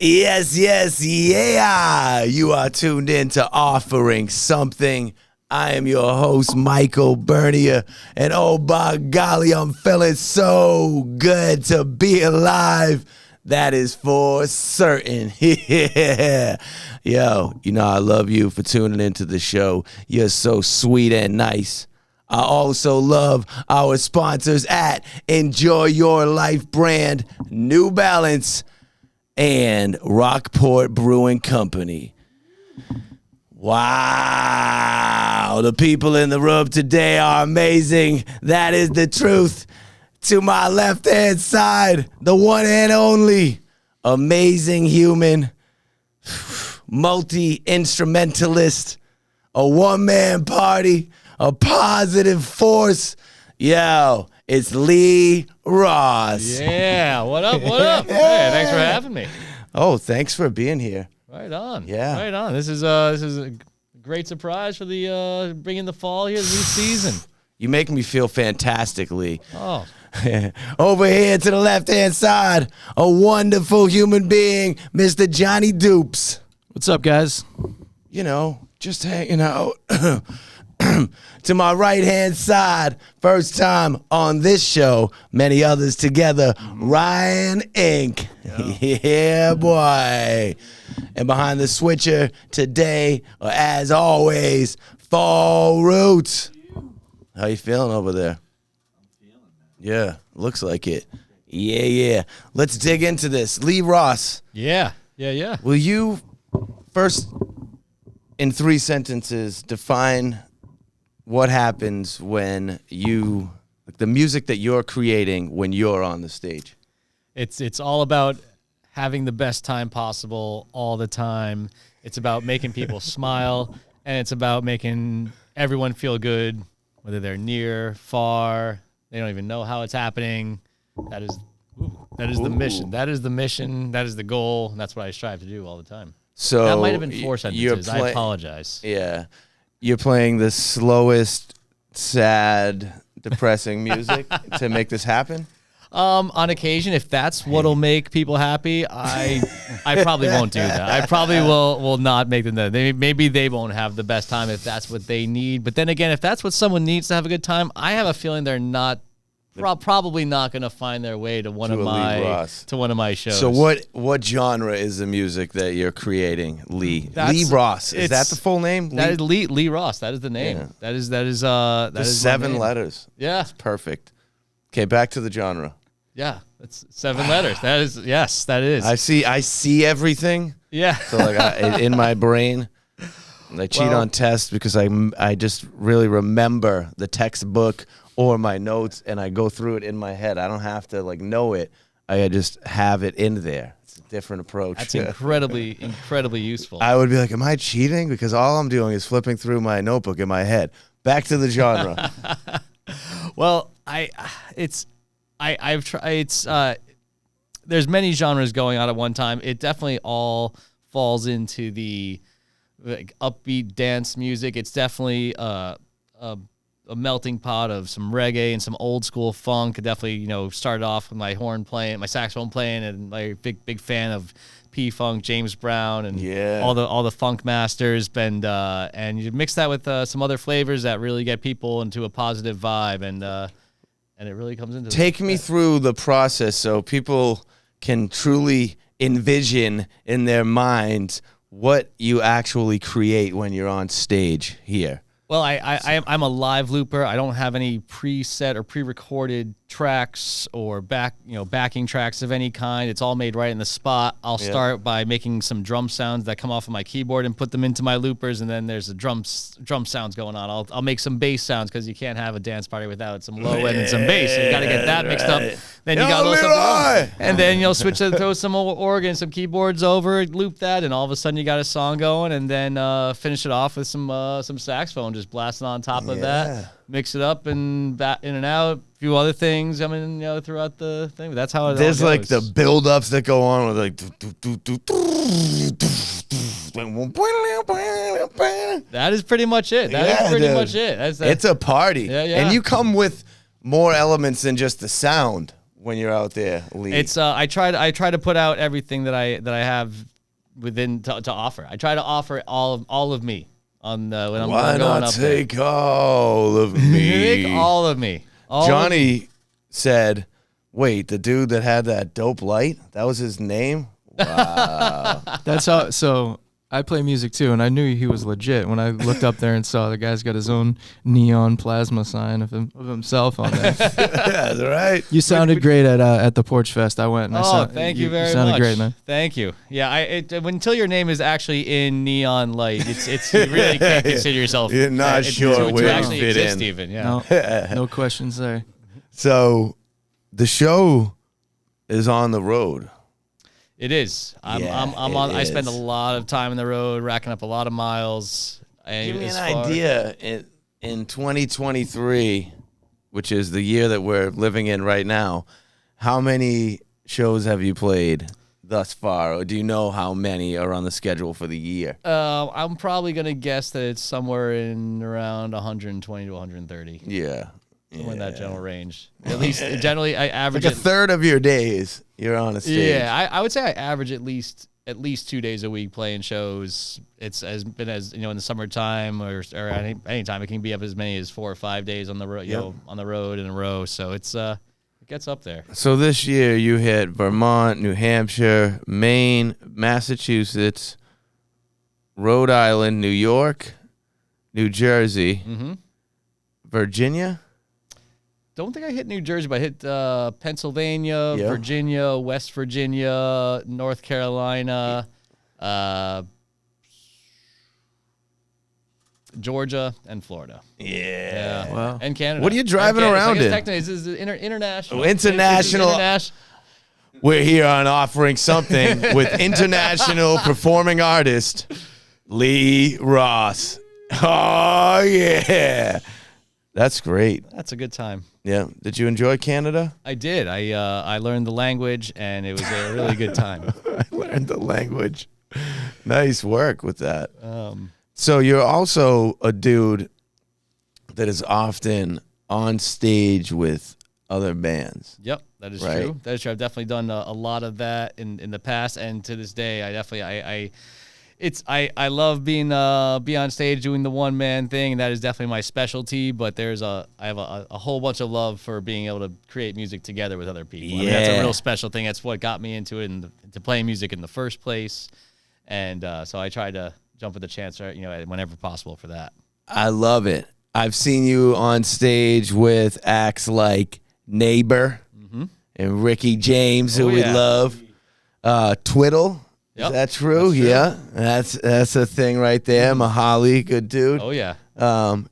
Yes, yes, yeah. You are tuned in to Offering Something. I am your host, Michael Bernier. And oh, by golly, I'm feeling so good to be alive. That is for certain. Yeah. Yo, you know I love you for tuning into the show. You're so sweet and nice. I also love our sponsors at Enjoy Your Life brand, New Balance, and Rockport Brewing Company. Wow, the people in the room today are amazing. That is the truth. To my left-hand side, the one and only amazing human, multi-instrumentalist, a one-man party, a positive force. Yo, it's Lee Ross. Yeah, what up, what up? Hey, thanks for having me. Oh, thanks for being here. Right on. Yeah. Right on. This is a great surprise for the bringing the fall here, the new season. You make me feel fantastic, Lee. Oh. Over here to the left-hand side, a wonderful human being, Mr. Jonny Deups. What's up, guys? You know, just hanging out. To my right-hand side, first time on this show, many others together, Ryan Inc. Yeah, boy. And behind the switcher today, as always, Phall Roots. How you feeling over there? Yeah, looks like it. Yeah. Let's dig into this. Lee Ross. Yeah. Will you first, in 3 sentences, define what happens when the music that you're creating when you're on the stage? It's all about having the best time possible all the time. It's about making people smile, and it's about making everyone feel good, whether they're near, far. They don't even know how it's happening. That is the mission. That is the mission. That is the goal. And that's what I strive to do all the time. So that might have been 4 sentences. I apologize. Yeah. You're playing the slowest, sad, depressing music to make this happen? On occasion, if that's what'll make people happy, I probably won't do that. I probably will not make them that. Maybe they won't have the best time if that's what they need. But then again, if that's what someone needs to have a good time, I have a feeling they're probably not going to find their way to one of my shows. So what genre is the music that you're creating, Lee? Lee Ross. Is that the full name? That is Lee Ross. That is the name. Yeah. That is 7 letters. Yeah. That's perfect. Okay, back to the genre. Yeah, that's 7 letters. That is, yes, that is. I see everything. Yeah. So in my brain, I cheat on tests because I just really remember the textbook or my notes, and I go through it in my head. I don't have to know it. I just have it in there. It's a different approach. That's incredibly useful. I would be like, am I cheating? Because all I'm doing is flipping through my notebook in my head. Back to the genre. Well, there's many genres going on at one time. It definitely all falls into the upbeat dance music. It's definitely a melting pot of some reggae and some old school funk. I definitely, started off with my saxophone playing, and I'm big fan of P-Funk, James Brown, and all the funk masters. And you mix that with some other flavors that really get people into a positive vibe, and it really comes into Take me through the process so people can truly envision in their minds what you actually create when you're on stage here. Well, I'm a live looper. I don't have any preset or pre-recorded tracks or backing tracks of any kind. It's all made right in the spot. I'll start by making some drum sounds that come off of my keyboard and put them into my loopers, and then there's the drum sounds going on. I'll make some bass sounds because you can't have a dance party without some low end and some bass. So you got to get that mixed up. Then you got something, and then you'll switch to throw some organ, some keyboards over, loop that, and all of a sudden you got a song going, and then finish it off with some saxophone just blasting on top of that. Mix it up and in and out. A few other things throughout the thing. But that's how it There's all goes. the build-ups that go on with That is pretty much it. Much it. It's a party. Yeah. And you come with more elements than just the sound when you're out there, Lee? It's I try to put out everything that I have within to offer. I try to offer all of me on when I'm going up there. Take all of me? Take all of me. Jonny said, "Wait, the dude that had that dope light? That was his name? Wow." That's how. So I play music too, and I knew he was legit when I looked up there and saw the guy's got his own neon plasma sign of himself on there. That's right. You sounded great at the Porch Fest. I went. And Thank you very much. You sounded great, man. Thank you. Yeah, until your name is actually in neon light, it's you really can't consider yourself. You're not sure where you actually fit exist in. even. Yeah. No questions there. So, the show is on the road. It is. I'm on. I spend a lot of time on the road, racking up a lot of miles. Give me an idea in 2023, which is the year that we're living in right now. How many shows have you played thus far, or do you know how many are on the schedule for the year? I'm probably gonna guess that it's somewhere in around 120 to 130. Yeah. Somewhere in that general range. At least generally, I average like a third of your days you're on a stage. Yeah, I would say I average at least 2 days a week playing shows. It's has been as in the summertime or any time it can be up as many as 4 or 5 days on the road. On the road in a row. So it gets up there. So this year you hit Vermont, New Hampshire, Maine, Massachusetts, Rhode Island, New York, New Jersey, Virginia. Don't think I hit New Jersey, but I hit Pennsylvania, Virginia, West Virginia, North Carolina, Georgia, and Florida. Yeah. Wow. And Canada. What are you driving around in? Technically, this is international. International. We're here on Offering Something with international performing artist Lee Ross. Oh, yeah. That's great. That's a good time. Yeah. Did you enjoy Canada? I did. I learned the language, and it was a really good time. I learned the language. Nice work with that. So you're also a dude that is often on stage with other bands. Yep, that is true. That is true. I've definitely done a lot of that in the past, and to this day, I definitely I love being on stage doing the one man thing, and that is definitely my specialty. But I have a whole bunch of love for being able to create music together with other people. Yeah. I mean, that's a real special thing. That's what got me into it and to playing music in the first place. And so I try to jump at the chance, whenever possible for that. I love it. I've seen you on stage with acts like Neighbor and Ricky James, who we love. Twiddle. Yep, is that true? Yeah. That's a thing right there. Mahali, good dude. Oh, yeah.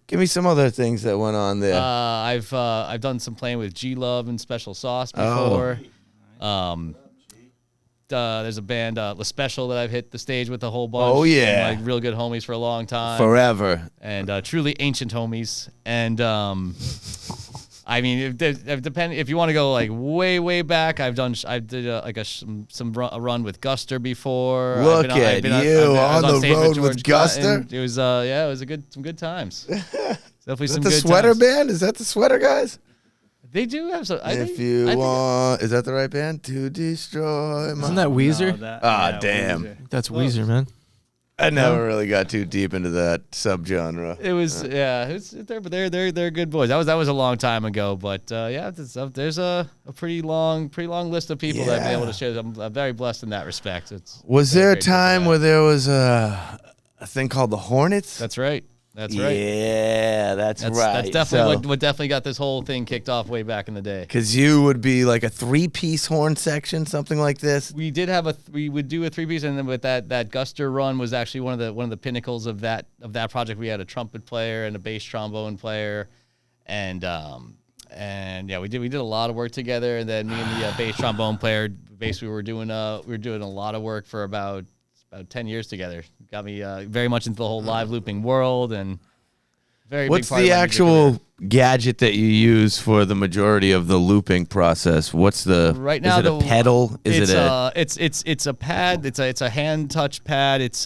Give me some other things that went on there. I've done some playing with G Love and Special Sauce before. There's a band, La Special, that I've hit the stage with a whole bunch. Oh, yeah. Like real good homies for a long time. Forever. And truly ancient homies. And I mean, if you want to go like way back, I did a run with Guster before. Look at you on the road with Guster. It was it was some good times. Definitely some good times. The Sweater times. Band? Is that the Sweater Guys? They do have some. If you want, is that the right band? To destroy my. Isn't that Weezer? Damn. Weezer. That's Weezer, man. I never really got too deep into that subgenre. It was but they're good boys. That was a long time ago, but there's a pretty long list of people that I've been able to share. I'm very blessed in that respect. Was there a time where there was a thing called the Hornets? That's right. That's right. Yeah, that's right. That's definitely what definitely got this whole thing kicked off way back in the day. Because you would be like a 3-piece horn section, something like this. We did have we would do a 3-piece, and then with that Guster run was actually one of the pinnacles of that project. We had a trumpet player and a bass trombone player, and we did a lot of work together. And then me and the bass trombone player, basically we were doing a lot of work for about 10 years together. Got me very much into the whole live looping world, and what's the actual gadget that you use for the majority of the looping process? What's the right now? Is it a pedal? It's a pad. It's a hand touch pad. It's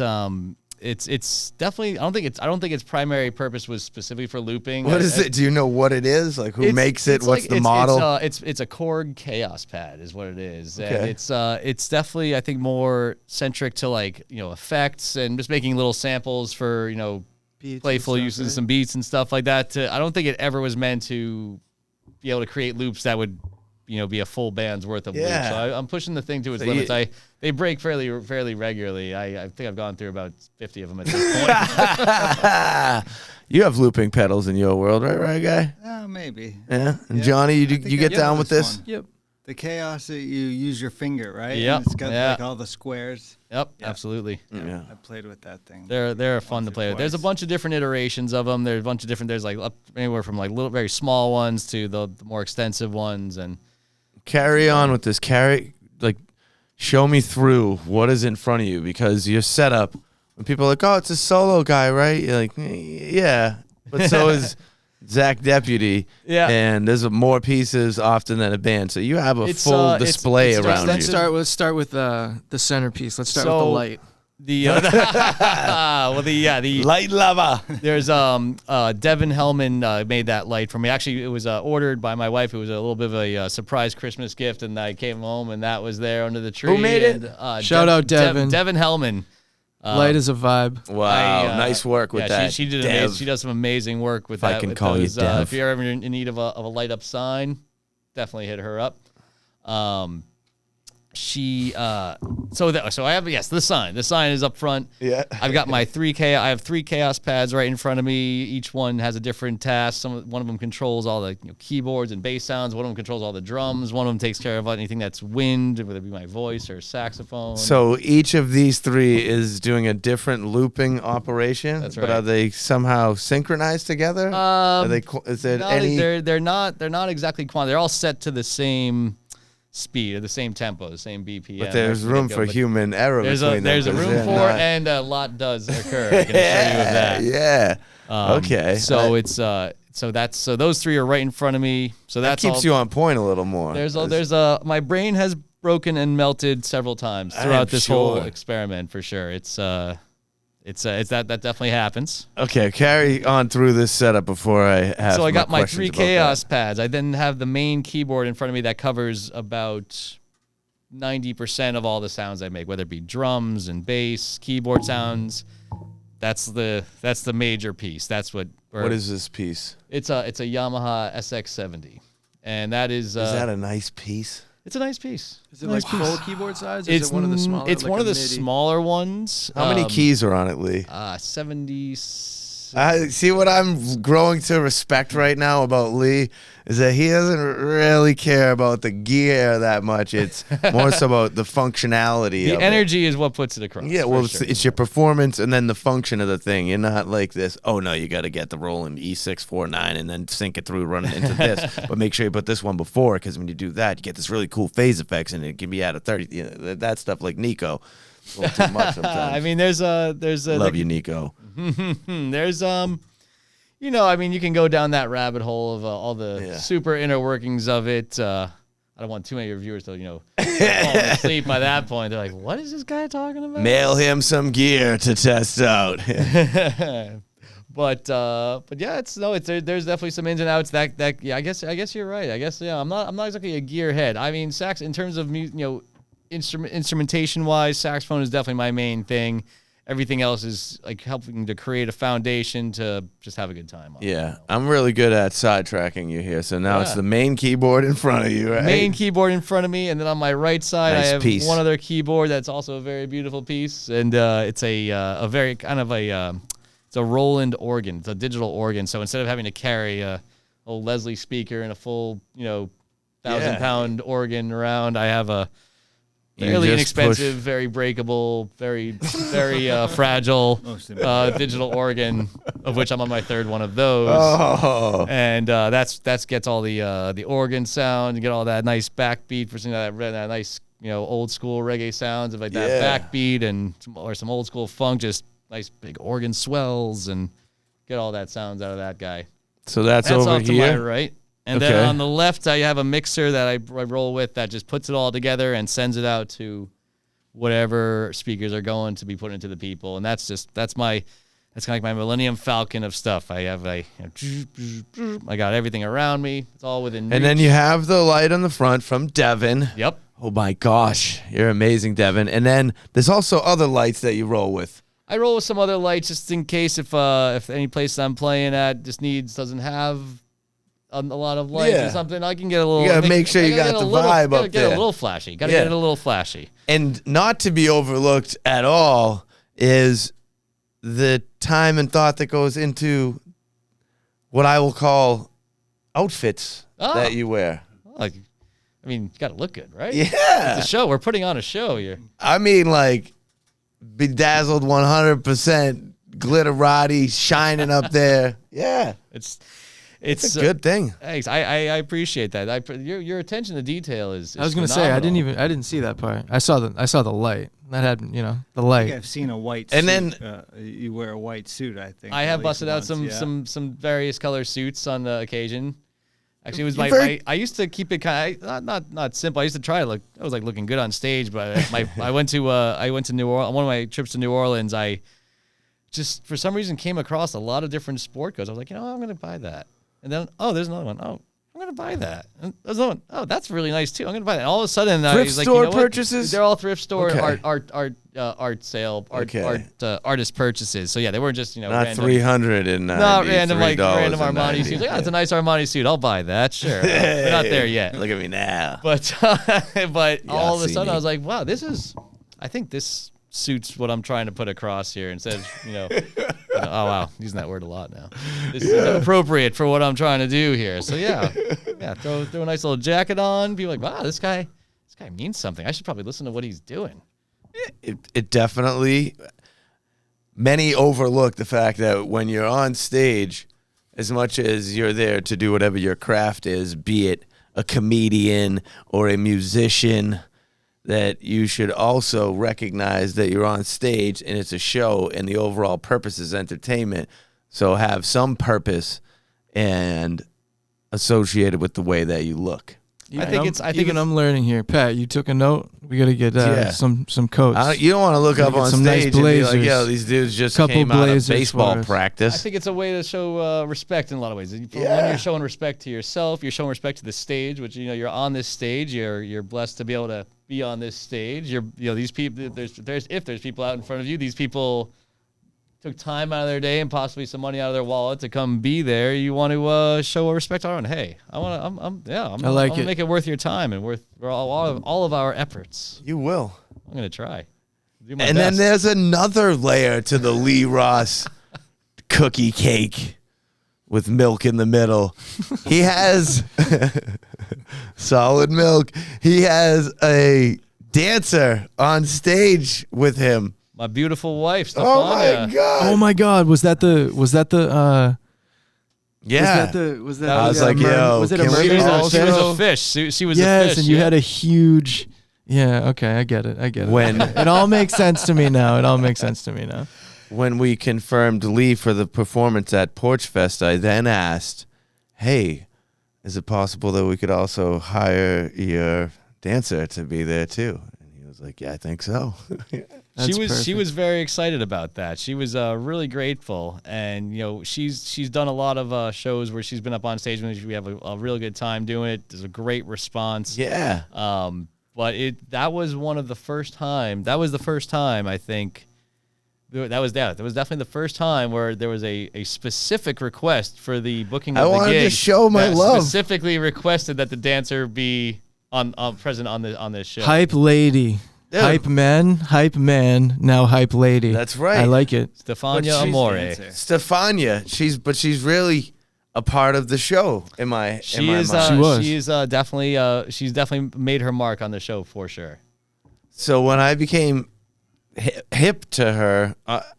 it's definitely I don't think its primary purpose was specifically for looping. What is it? Do you know what it is? Like who makes it? What's the model? It's a Korg Chaos pad is what it is. Okay. And it's definitely I think more centric to like, effects and just making little samples for, Beats playful and uses, stuff, right? some beats and stuff like that. I don't think it ever was meant to be able to create loops that would, be a full band's worth of loops. So I'm pushing the thing to its limits. They break fairly regularly. I think I've gone through about 50 of them at this point. You have looping pedals in your world, right, guy? Maybe. Yeah. And Johnny, you get down with this? One. Yep. The Chaos that you use your finger, right? Yep. And it's got like all the squares. Yep, absolutely. Yeah. I played with that thing. They're fun to play with. There's a bunch of different iterations of them. There's a bunch of different. There's like anywhere from like little, very small ones to the more extensive ones. And Carry on with this. Show me through what is in front of you, because your setup, when people are like, oh, it's a solo guy, right? You're like, yeah, but so is Zach Deputy. Yeah. And there's more pieces often than a band. So you have a full display it's around Let's you. start with the centerpiece. Let's start with the light. The Light lover. there's Devin Hellman made that light for me. Actually, it was ordered by my wife. It was a little bit of a surprise Christmas gift, and I came home and that was there under the tree. Who made it? Shout out Devin. Devin Hellman. Light is a vibe. Wow, nice work with that. She did amazing. She does some amazing work with that. I can with call those, you Dev. if you're ever in need of a light up sign, definitely hit her up. So I have the sign. The sign is up front. Yeah. I've got my I have 3 Chaos pads right in front of me. Each one has a different task. One of them controls all the keyboards and bass sounds. One of them controls all the drums. One of them takes care of anything that's wind, whether it be my voice or saxophone. So each of these 3 is doing a different looping operation. That's But right. are they somehow synchronized together? Is there any? They're not exactly quantum. They're all set to the same speed or the same tempo, the same BPM. But there's room for human error between them. There's a room is there for, not? and a lot does occur. I can assure you of that. Yeah. Okay. So it's so those 3 are right in front of me. So that that's keeps all, you on point a little more. my brain has broken and melted several times throughout this whole experiment for sure. It's that definitely happens. Okay, carry on through this setup before I have. So I got my questions 3 about Chaos that. pads. I then have the main keyboard in front of me that covers about 90% of all the sounds I make, whether it be drums and bass, keyboard sounds. That's the major piece. That's what. What is this piece? It's a Yamaha SX70, and that is. Is that a nice piece? It's a nice piece. Is it like full keyboard size? Or It's is it one of the smaller? It's like one a of the MIDI? smaller ones. How many keys are on it, Lee? 70. See what I'm growing to respect right now about Lee is that he doesn't really care about the gear that much. It's more so about the functionality. The of energy is what puts it across. Yeah, well, for sure. it's your performance and then the function of the thing. You're not like this, oh, no, you got to get the Roland E649 and then sync it through, run it into this. But make sure you put this one before, because when you do that, you get this really cool phase effects, and it can be out of 30. You know, that stuff like Nico. A little too much sometimes. I mean, there's a Love you, Nico. there's you can go down that rabbit hole of all the super inner workings of it. I don't want too many reviewers to fall asleep by that point. They're like, what is this guy talking about? Mail him some gear to test out. But yeah, there's definitely some ins and outs that I guess you're right. I guess I'm not exactly a gearhead. I mean, sax in terms of instrumentation wise, saxophone is definitely my main thing. Everything else is like helping to create a foundation to just have a good time. Yeah, I'm really good at sidetracking you here. So now it's the main keyboard in front of you, right? Main keyboard in front of me, and then on my right side, Nice I have piece. one other keyboard that's also a very beautiful piece, and it's a very kind of it's a Roland organ. It's a digital organ. So instead of having to carry a old Leslie speaker and a full 1,000-pound organ around, I have a fairly inexpensive, very breakable, very fragile digital organ, of which I'm on my 3rd one of those. Oh. And that's gets all the organ sound, you get all that nice backbeat for some of that nice old school reggae sounds of like that backbeat and some old school funk, just nice big organ swells and get all that sounds out of that guy. So that's That's over off to my here. right. And Okay. then on the left, I have a mixer that I roll with that just puts it all together and sends it out to whatever speakers are going to be put into the people. And that's kind of like my Millennium Falcon of stuff. I have I got everything around me. It's all within reach. And then you have the light on the front from Devin. Yep. Oh my gosh, you're amazing, Devin. And then there's also other lights that you roll with. I roll with some other lights just in case if any place I'm playing at doesn't have a lot of lights or something. I can get a little. You gotta make sure you got the vibe up there. Get a little flashy. Gotta get it a little flashy. And not to be overlooked at all is the time and thought that goes into what I will call outfits that you wear. Like, I mean, you gotta look good, right? Yeah. It's a show. We're putting on a show here. I mean, like, bedazzled 100%, glitterati, shining up there. Yeah. It's a good thing. Thanks. I appreciate that. Your attention to detail is I was gonna say I didn't see that part. I saw the light that had the I light. think I've seen a white And suit. then- You wear a white suit, I think. I at have least busted out once, some various color suits on the occasion. Actually, it was I used to keep it kind of not simple. I used to try to look. I was like looking good on stage, but I went to New Orleans. One of my trips to New Orleans, I just for some reason came across a lot of different sport coats. I was like, I'm gonna buy that. And then there's another one. Oh, I'm gonna buy that. And there's another one. Oh, that's really nice too. I'm gonna buy that. And all of a sudden, Thrift he's like, store you know what? purchases? They're all thrift store Okay. art sale Okay. artist purchases. So yeah, they weren't just Not random. 300 and Not random random Armani suits. Like, it's a nice Armani suit. I'll buy that. Sure. We're not there yet. Look at me now. But all of a see sudden me. I was like, wow, I think this suits what I'm trying to put across here. Instead of, oh wow, using that word a lot now. This is appropriate for what I'm trying to do here. So yeah, throw a nice little jacket on. Be like, wow, this guy means something. I should probably listen to what he's doing. It definitely, many overlook the fact that when you're on stage, as much as you're there to do whatever your craft is, be it a comedian or a musician, that you should also recognize that you're on stage and it's a show and the overall purpose is entertainment. So have some purpose and associated with the way that you look. I think I'm learning here. Pat, you took a note. We got to get some coats. You don't want to look up on some nice stage and be like, blazers. yo, these dudes just Couple came out of blazers baseball for us. practice. I think it's a way to show respect in a lot of ways. When you're showing respect to yourself, you're showing respect to the stage, which you're on this stage. You're blessed to be able to be on this stage. These people. If there's people out in front of you, these people took time out of their day and possibly some money out of their wallet to come be there. You want to show a respect on. Hey, I'm gonna make it worth your time and worth all of our efforts. You will. I'm gonna try. Do my And best. then there's another layer to the Lee Ross cookie cake with milk in the middle. He has solid milk. He has a dancer on stage with him. My beautiful wife, Stefania. Oh my god! Oh my God! Was that the? Yeah. Was that? I was like, yo, was it a can we mermaid? also- She was a fish. She was a Yes, fish. and you had a huge. Yeah. Okay, I get it. When- it all makes sense to me now. When we confirmed Lee for the performance at Porch Fest, I then asked, "Hey, is it possible that we could also hire your dancer to be there too?" And he was like, "Yeah, I think so." That's She perfect. was very excited about that. She was really grateful, and she's done a lot of shows where she's been up on stage and we have a really good time doing it. There's a great response. Yeah. But that was the first time I think. That was definitely the first time where there was a specific request for the booking of I the wanted gig. to show my that love. Specifically requested that the dancer be present on this show. Hype lady. Dude. Hype man, now hype lady. That's right. I like it. But Stefania she's Amore. dancer. Stefania, she's really a part of the show in my She mind. is. She was. She's definitely. She's definitely made her mark on the show for sure. So when I became hip to her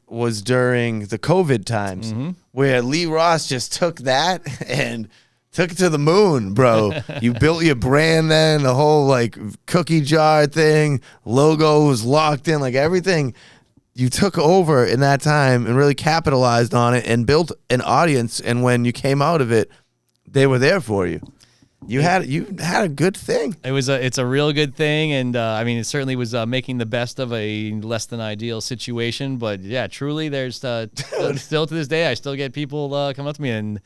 was during the COVID times, where Lee Ross just took that and took it to the moon, bro. You built your brand then, the whole like cookie jar thing, logo was locked in, like everything you took over in that time and really capitalized on it and built an audience. And when you came out of it, they were there for you. You had a good thing. It's a real good thing, and I mean, it certainly was making the best of a less than ideal situation. But yeah, truly, there's still to this day, I still get people come up to me, and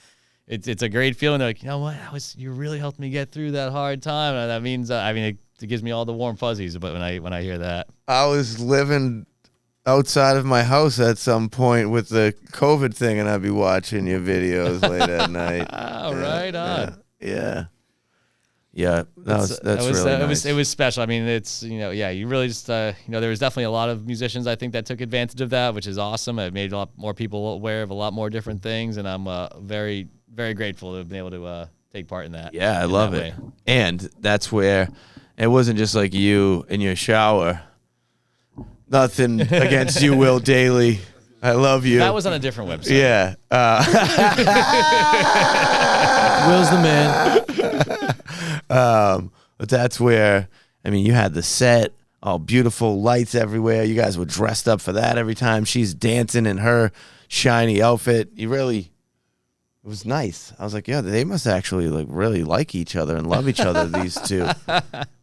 it's a great feeling. They're like, you know what, you really helped me get through that hard time. And that means, I mean, it gives me all the warm fuzzies. But when I hear that, I was living outside of my house at some point with the COVID thing, and I'd be watching your videos late at night. Oh, right on. Yeah, that's really nice. It was special. I mean, it's, you really just, there was definitely a lot of musicians, I think, that took advantage of that, which is awesome. It made a lot more people aware of a lot more different things, and I'm very, very grateful to have been able to take part in that. Yeah, I love it. And that's where it wasn't just like you in your shower. Nothing against you, Will Daly. I love you. That was on a different website. Yeah. Will's the man. But that's where, I mean, you had the set, all beautiful lights everywhere. You guys were dressed up for that every time. She's dancing in her shiny outfit. It was nice. I was like, yeah, they must actually really like each other and love each other, these two.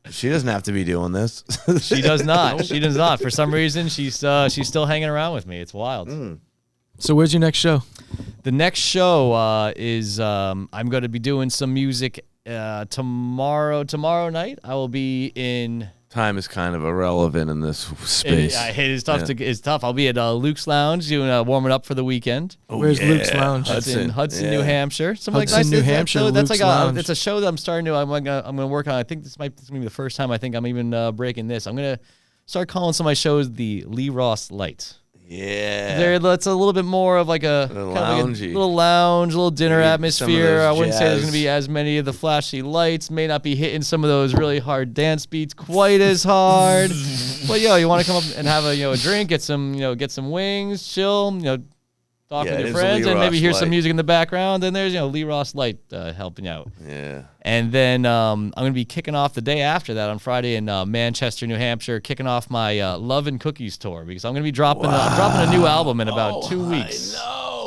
She doesn't have to be doing this. She does not. She does not. For some reason, she's still hanging around with me. It's wild. So where's your next show? The next show is I'm going to be doing some music tomorrow night. I will be in. Time is kind of irrelevant in this space. It is tough. It's tough. I'll be at Luke's Lounge doing warming up for the weekend. Where's Luke's Lounge? It's in Hudson, New Hampshire. New Hampshire. That's Luke's like Lounge. it's a show that I'm starting to. I'm gonna work on. I think this is gonna be the first time. I think I'm even breaking this. I'm gonna start calling some of my shows the Lee Ross Light. Yeah. That's a little bit more of like a kind of like a little lounge, a little dinner atmosphere. I wouldn't say there's going to be as many of the flashy lights. May not be hitting some of those really hard dance beats quite as hard. But you want to come up and have a drink, get some wings, chill, talk with your friends, and maybe hear some music in the background. And there's Lee Ross Light helping out. Yeah. And then I'm going to be kicking off the day after that on Friday in Manchester, New Hampshire, kicking off my Love and Cookies tour, because I'm going to be dropping a new album in about 2 weeks.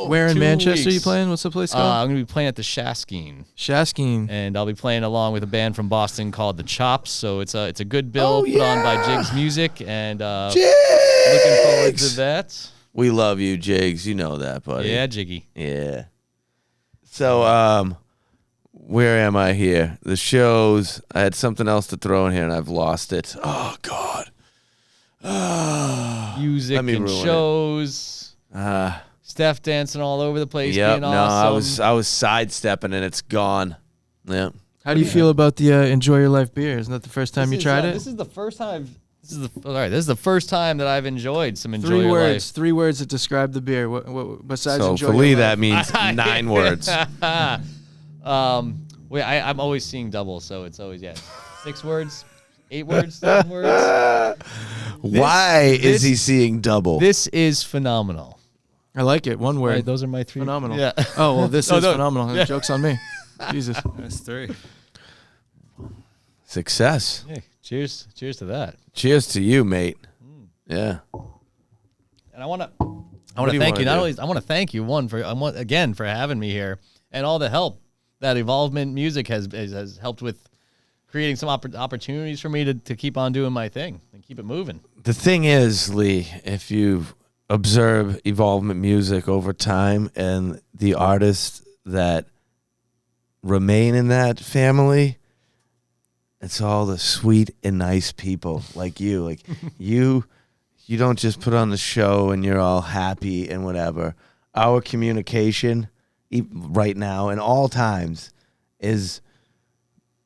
Where in 2 Manchester weeks. are you playing? What's the place called? I'm going to be playing at the Shaskeen. And I'll be playing along with a band from Boston called The Chops. So it's a good bill put on by Jigs Music, and looking forward to that. We love you, Jigs. You know that, buddy. Yeah, Jiggy. Yeah. So, where am I here? The shows. I had something else to throw in here, and I've lost it. Oh, God. Music and shows. Steph dancing all over the place. Yep. Being awesome. I was sidestepping, and it's gone. Yeah. How do you feel about the Enjoy Your Life beer? Isn't that the first time you tried it? This is the first time This is the first time that I've enjoed some Enjoy Your Your words. Life. 3 words that describe the beer. What besides So Enjoy for Your Lee, Life? that means 9 words. Wait, I'm always seeing double, so it's always 6 words, 8 words, 7 words. Why is he seeing double? This is phenomenal. I like it. 1 word. Right, those are my 3. Phenomenal. Yeah. Oh well, this is no. phenomenal. Yeah. Joke's on me. Jesus. That's 3. Success. Hey, cheers to that. Cheers to you, mate. Yeah. And I want to do you thank wanna you. Not do? only I want to thank you again for having me here, and all the help that Evolvement Music has helped with creating some opportunities for me to keep on doing my thing and keep it moving. The thing is, Lee, if you observe Evolvement Music over time and the artists that remain in that family, it's all the sweet and nice people like you. Like you don't just put on the show and you're all happy and whatever. Our communication right now and all times is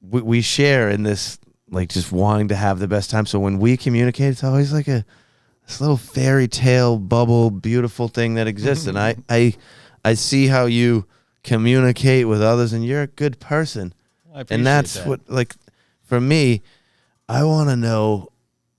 we share in this, like, just wanting to have the best time. So when we communicate, it's always like this little fairy tale bubble, beautiful thing that exists. And I see how you communicate with others, and you're a good person. I appreciate And that's that. what, like, for me, I want to know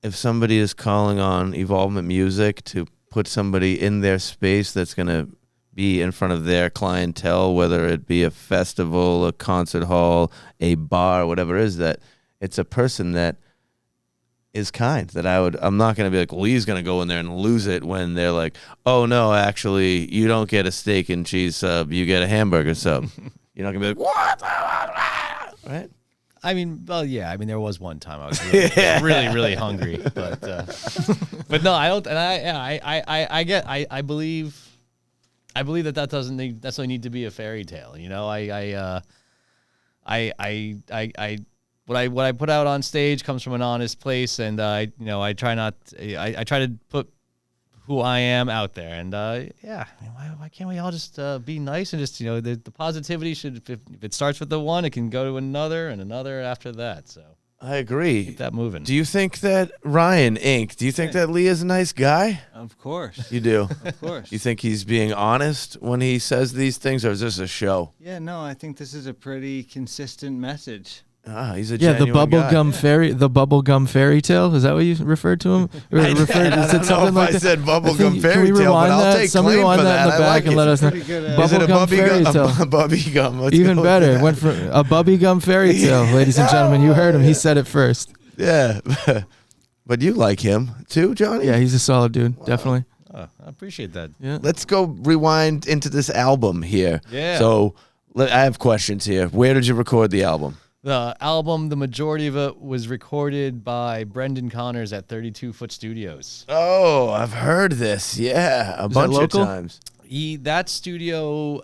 if somebody is calling on Evolvement Music to put somebody in their space that's going to be in front of their clientele, whether it be a festival, a concert hall, a bar, whatever it is, that it's a person that is kind, that I'm not going to be like, Lee's going to go in there and lose it when they're like, oh no, actually you don't get a steak and cheese sub, you get a hamburger sub. You're not going to be like, what? right? I mean, well, yeah. I mean, there was one time I was really hungry, but no, I don't. And I believe that doesn't necessarily need to be a fairy tale. You know, what I put out on stage comes from an honest place, and I try to put who I am out there, and why can't we all just be nice and just the positivity should, if it starts with the one, it can go to another and another after that. So I agree. keep that moving. Do you think that Ryan Inc? Do you think that Lee is a nice guy? Of course. You do. Of course. You think he's being honest when he says these things, or is this a show? Yeah, no, I think this is a pretty consistent message. He's a Yeah, the genuine guy. bubblegum fairy tale. Is that what you referred to him? I don't know if I said bubblegum fairy tale, but I'll take Somebody claim rewind for that in that. the I back like and it. let us know. Pretty good, Is it a Bubblegum fairy tale. bubby gum? Let's Even go with better. that. Went for a bubbly gum fairy tale, ladies and gentlemen. You heard him. He said it first. Yeah, but you like him too, Johnny? Yeah, he's a solid dude. Definitely. I appreciate that. Yeah. Let's go rewind into this album here. Yeah. So I have questions here. Where did you record the album? The album, the majority of it was recorded by Brendan Connors at 32 Foot Studios. Oh, I've heard this. Yeah, a bunch of local? times. That studio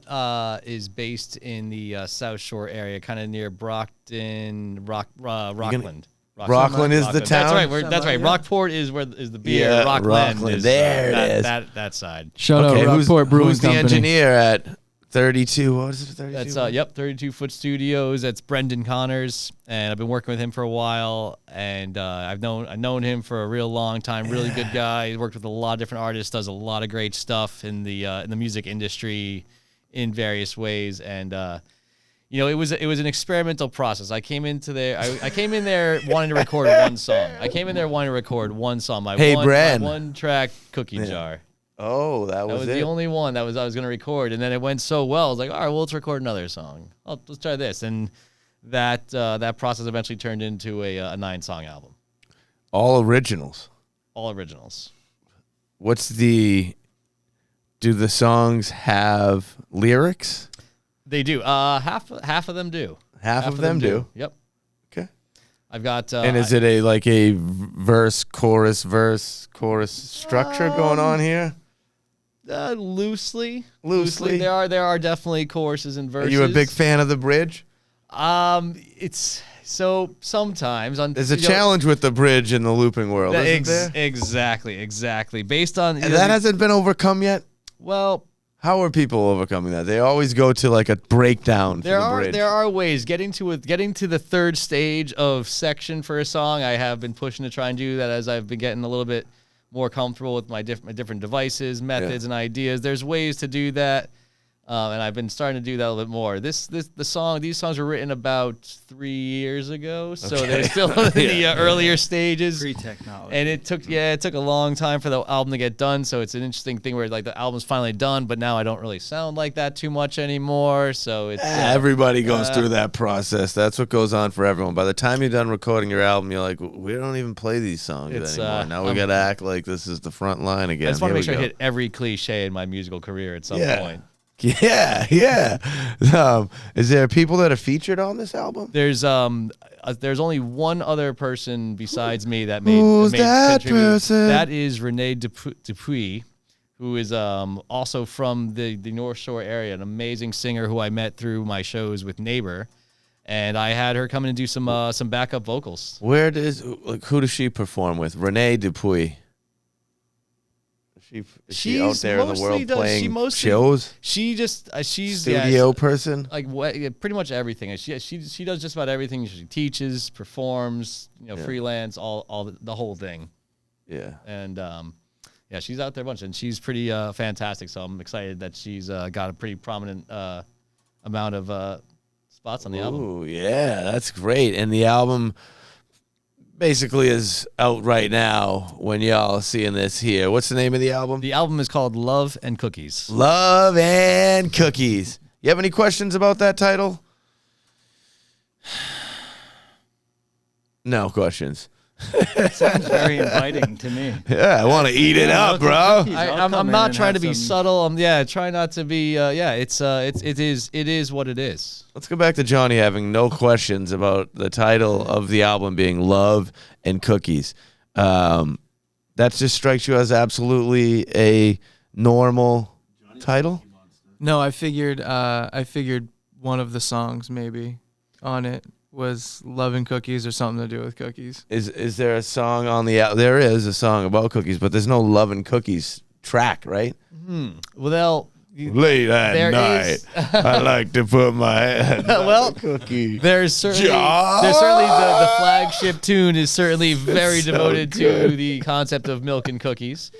is based in the South Shore area, kind of near Brockton, Rockland. Rockland is the town? That's right. That's right. Rockport is the beer. Yeah, Rockland Rockland. is There it is. that side. Shout out Rockport Brewing who's the Company. engineer at 32? What is it? 32? That's 32 Foot Studios. That's Brendan Connors, and I've been working with him for a while. And I've known him for a real long time. Really good guy. He's worked with a lot of different artists. Does a lot of great stuff in the music industry in various ways. And it was an experimental process. I came into there. I came in there wanting to record one song. My Brad. one track Cookie Jar. Oh, that was the only one I was going to record, and then it went so well. I was like, all right, well, let's record another song. Let's try this, and that process eventually turned into a 9-song album. All originals. All originals. Do the songs have lyrics? They do. Half of them do. Half of them do. Yep. Okay. I've got. And is it a verse, chorus structure going on here? Loosely. Loosely. There are definitely choruses and verses. Are you a big fan of the bridge? It's so sometimes There's a challenge with the bridge in the looping world, isn't there? Exactly. Based on And that hasn't been overcome yet? Well, how are people overcoming that? They always go to like a breakdown for the bridge. There are ways getting to the third stage of section for a song. I have been pushing to try and do that as I've been getting a little bit more comfortable with my different devices, methods, and ideas. There's ways to do that, and I've been starting to do that a little bit more. These songs were written about 3 years ago, so they're still in the earlier stages. Pre-technology. And it took a long time for the album to get done. So it's an interesting thing where like the album's finally done, but now I don't really sound like that too much anymore. So it's everybody goes through that process. That's what goes on for everyone. By the time you're done recording your album, you're like, we don't even play these songs anymore. Now we got to act like this is the front line again. I just want to make sure I hit every cliche in my musical career at some point. Yeah. Is there people that are featured on this album? There's only one other person besides me that Who's made that contribute. person? That is Renee Dupuis, who is also from the North Shore area, an amazing singer who I met through my shows with Neighbor, and I had her come in and do some backup vocals. Who does she perform with? Renee Dupuis. Is she out there in the world playing shows? She's studio person, like pretty much everything. She does just about everything. She teaches, performs, freelance, all the whole thing. Yeah, and she's out there a bunch, and she's pretty fantastic. So I'm excited that she's got a pretty prominent amount of spots on the album. Ooh, yeah, that's great. And the album basically is out right now when y'all are seeing this here. What's the name of the album? The album is called Love and Cookies. Love and Cookies. You have any questions about that title? No questions. Sounds very inviting to me. Yeah, I want to eat it up, bro. I'm not trying to be subtle. I'm trying not to be. It is what it is. Let's go back to Johnny having no questions about the title of the album being Love and Cookies. That just strikes you as absolutely a normal title? No, I figured one of the songs maybe on it was Love and Cookies or something to do with cookies. Is there a song on the album? There is a song about cookies, but there's no Love and Cookies track, right? Well, late at night, I like to put my head well, cookie. There's certainly the flagship tune is certainly very devoted to the concept of milk and cookies.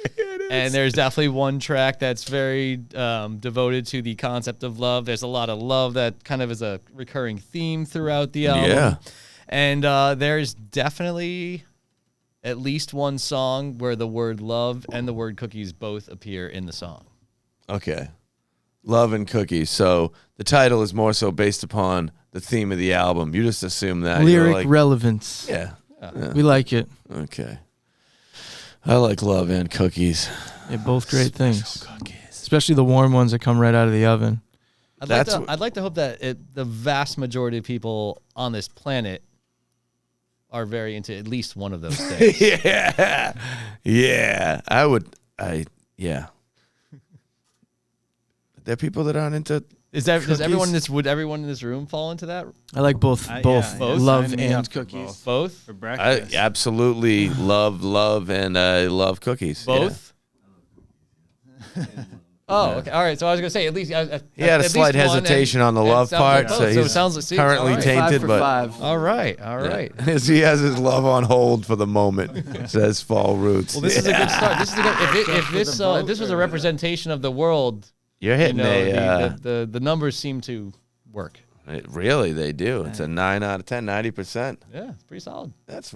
And there's definitely one track that's very devoted to the concept of love. There's a lot of love that kind of is a recurring theme throughout the album. Yeah. And there's definitely at least one song where the word love and the word cookies both appear in the song. Okay. Love and Cookies. So the title is more so based upon the theme of the album. You just assume that. Lyric relevance. Yeah. We like it. Okay. I like Love and Cookies. They're both great things. Special cookies. Especially the warm ones that come right out of the oven. I'd like to hope that the vast majority of people on this planet are very into at least one of those things. Yeah. Yeah. Yeah. There are people that aren't into Does everyone in this room fall into that? I like both Both? love Sign me up and for cookies. Both? For I breakfast. absolutely love, and I love cookies. Both? Oh, okay. All right. So I was gonna say at least He had a slight hesitation on the love part, so it he's sounds like currently all right. tainted. 5 for But 5. All right. All right. he has his love on hold for the moment. Says Phall Roots. Well, this is a good start. This is a good, if this was a representation of the world, You're hitting the numbers seem to work. Really, they do. It's a 9 out of 10, 90%. Yeah, it's pretty solid. It's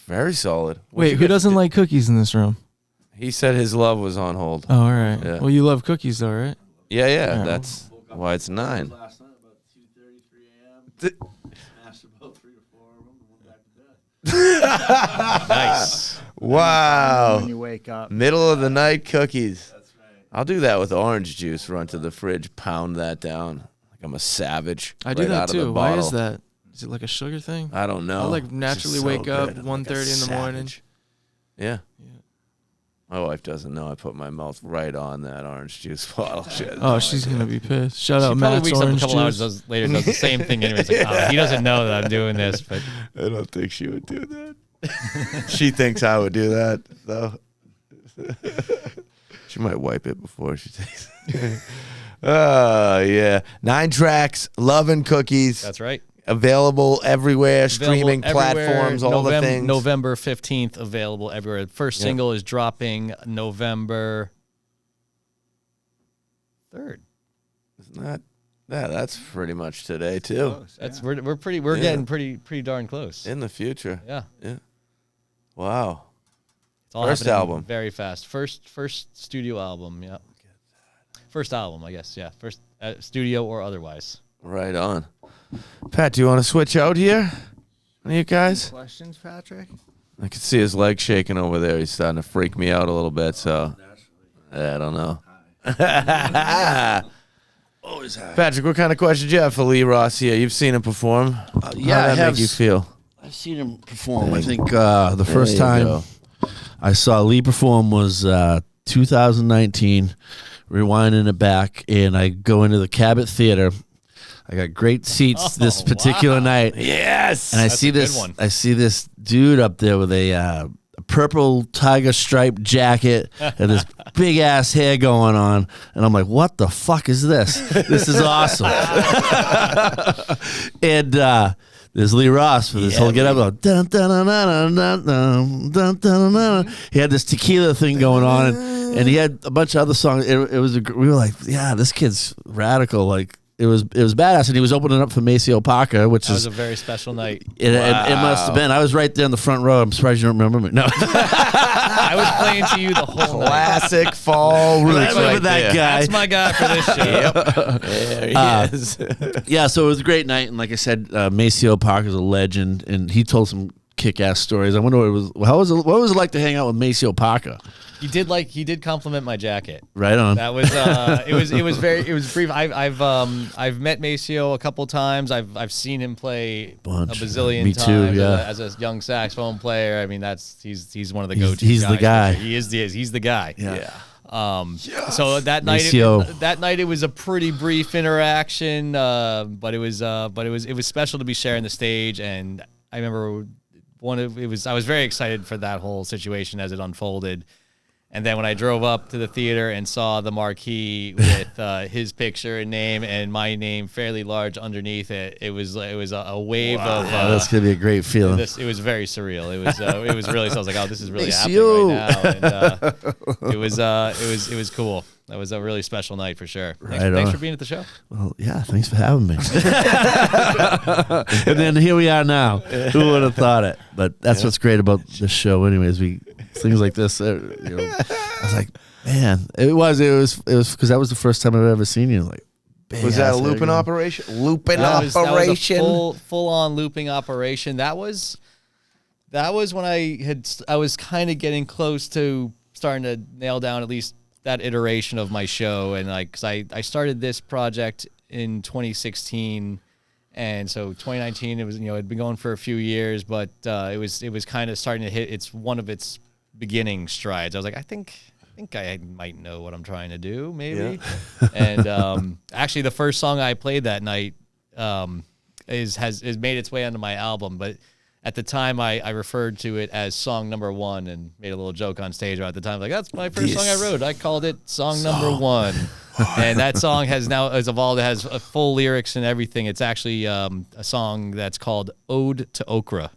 very solid. Wait, who doesn't like cookies in this room? He said his love was on hold. Oh, all right. Yeah. Well, you love cookies, though, right? Yeah. Yeah. That's why it's 9. Last night about 2:33 a.m. Smashed about 3 or 4 of them and went back to bed. Nice. Wow. When you wake up. Middle of the night cookies. That's right. I'll do that with orange juice. Run to the fridge, pound that down like I'm a savage. I do right that out of the too. Why is bottle. that? Is it like a sugar thing? I don't know. I like It's naturally just wake so up good. 1:30 in the morning. Savage. Yeah. My wife doesn't know I put my mouth right on that orange juice bottle. Shit. Oh, she's gonna be pissed. Shout She out probably Matt's wakes up a orange couple juice. hours later, does the same thing anyway. It's like, he doesn't know that I'm doing this, but I don't think she would do that. She thinks I would do that, though. She might wipe it before she takes it. Oh, yeah. 9 tracks, Love and Cookies. that's right. Available everywhere, streaming Available everywhere, platforms, all the things. November 15th, available everywhere. The first single is dropping November 3rd. Isn't that? Yeah, that's pretty much today, too. Close, That's yeah. we're getting pretty darn close. In the future. Yeah. Wow. It's all First happening album. very fast. First studio album, yeah. First album, I guess, yeah. First studio or otherwise. Right on. Pat, do you want to switch out here? Any of you guys? Questions, Patrick? I can see his leg shaking over there. He's starting to freak me out a little bit, so I don't know. Always high. Patrick, what kind of questions you have for Lee Ross here? You've seen him perform. Yeah, How I did that have make you feel? I've seen him perform. I think the first you time go. I saw Lee perform was 2019. Rewinding it back, and I go into the Cabot Theater. I got great seats this particular night. Yes. And I That's see a good this. one. I see this dude up there with a purple tiger striped jacket and this big ass hair going on, and I'm like, "What the fuck is this? This is awesome!" And there's Lee Ross with this whole get up. Dun, dun, dun, dun, dun, dun, dun, dun, dun. He had this tequila thing going on, and he had a bunch of other songs. We were like, "Yeah, this kid's radical." Like. It was badass, and he was opening up for Maceo Parker, which That was is a very special night. it must have been. I was right there in the front row. I'm surprised you don't remember me. No, I was playing to you the whole night. Classic Phall Roots. I remember right that there. guy. That's my guy for this show. There he is. Yeah, so it was a great night, and like I said, Maceo Parker's a legend, and he told some kick-ass stories. I wonder what what was it like to hang out with Maceo Parker? He did compliment my jacket. Right on. That was it was brief. I've met Maceo a couple times. I've seen him play Bunch. a bazillion Me times too, yeah. as a young saxophone player. I mean, he's one of the go-to He's guys. the guy. He's the guy. Yeah. So that Maceo. night it was a pretty brief interaction, but it was special to be sharing the stage, and I remember I was very excited for that whole situation as it unfolded. And then when I drove up to the theater and saw the marquee with his picture and name and my name fairly large underneath it, it was a wave of. That's gonna be a great feeling. It was very surreal. It was really. So I was like, oh, this is really Maceo. happening right now. And it was cool. That was a really special night for sure. Thanks for being at the show. Well, yeah, thanks for having me. And then here we are now. Who would have thought it? But that's what's great about this show, anyways. Things like this. I was like, man, it was because that was the first time I've ever seen you. Like, Was that a looping operation? That was a full on looping operation. That was when I was kind of getting close to starting to nail down at least that iteration of my show, and because I started this project in 2016, and so 2019 it was it'd been going for a few years, but it was kind of starting to hit one of its beginning strides. I was like, I think I might know what I'm trying to do, maybe. Yeah. And actually, the first song I played that night has made its way onto my album, but at the time I referred to it as song number 1 and made a little joke on stage about the time, like, that's my first song I wrote. I called it song number 1. And that song has evolved. It has full lyrics and everything. It's actually a song that's called Ode to Okra.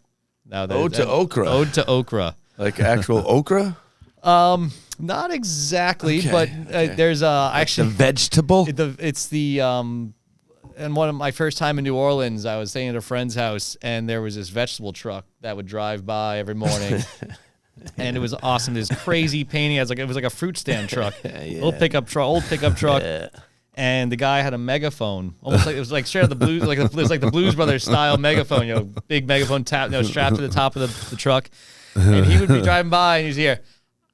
Ode to Okra? Ode to Okra. Like actual okra? Not exactly, but there's actually the vegetable. It's the and one of my first time in New Orleans, I was staying at a friend's house, and there was this vegetable truck that would drive by every morning, and it was awesome. This crazy painting, it was like a fruit stand truck, old pickup truck. Yeah. And the guy had a megaphone, almost like it was like straight out the blues, like it was like the Blues Brothers style megaphone, big megaphone strapped to the top of the truck. And he would be driving by, and he'd hear,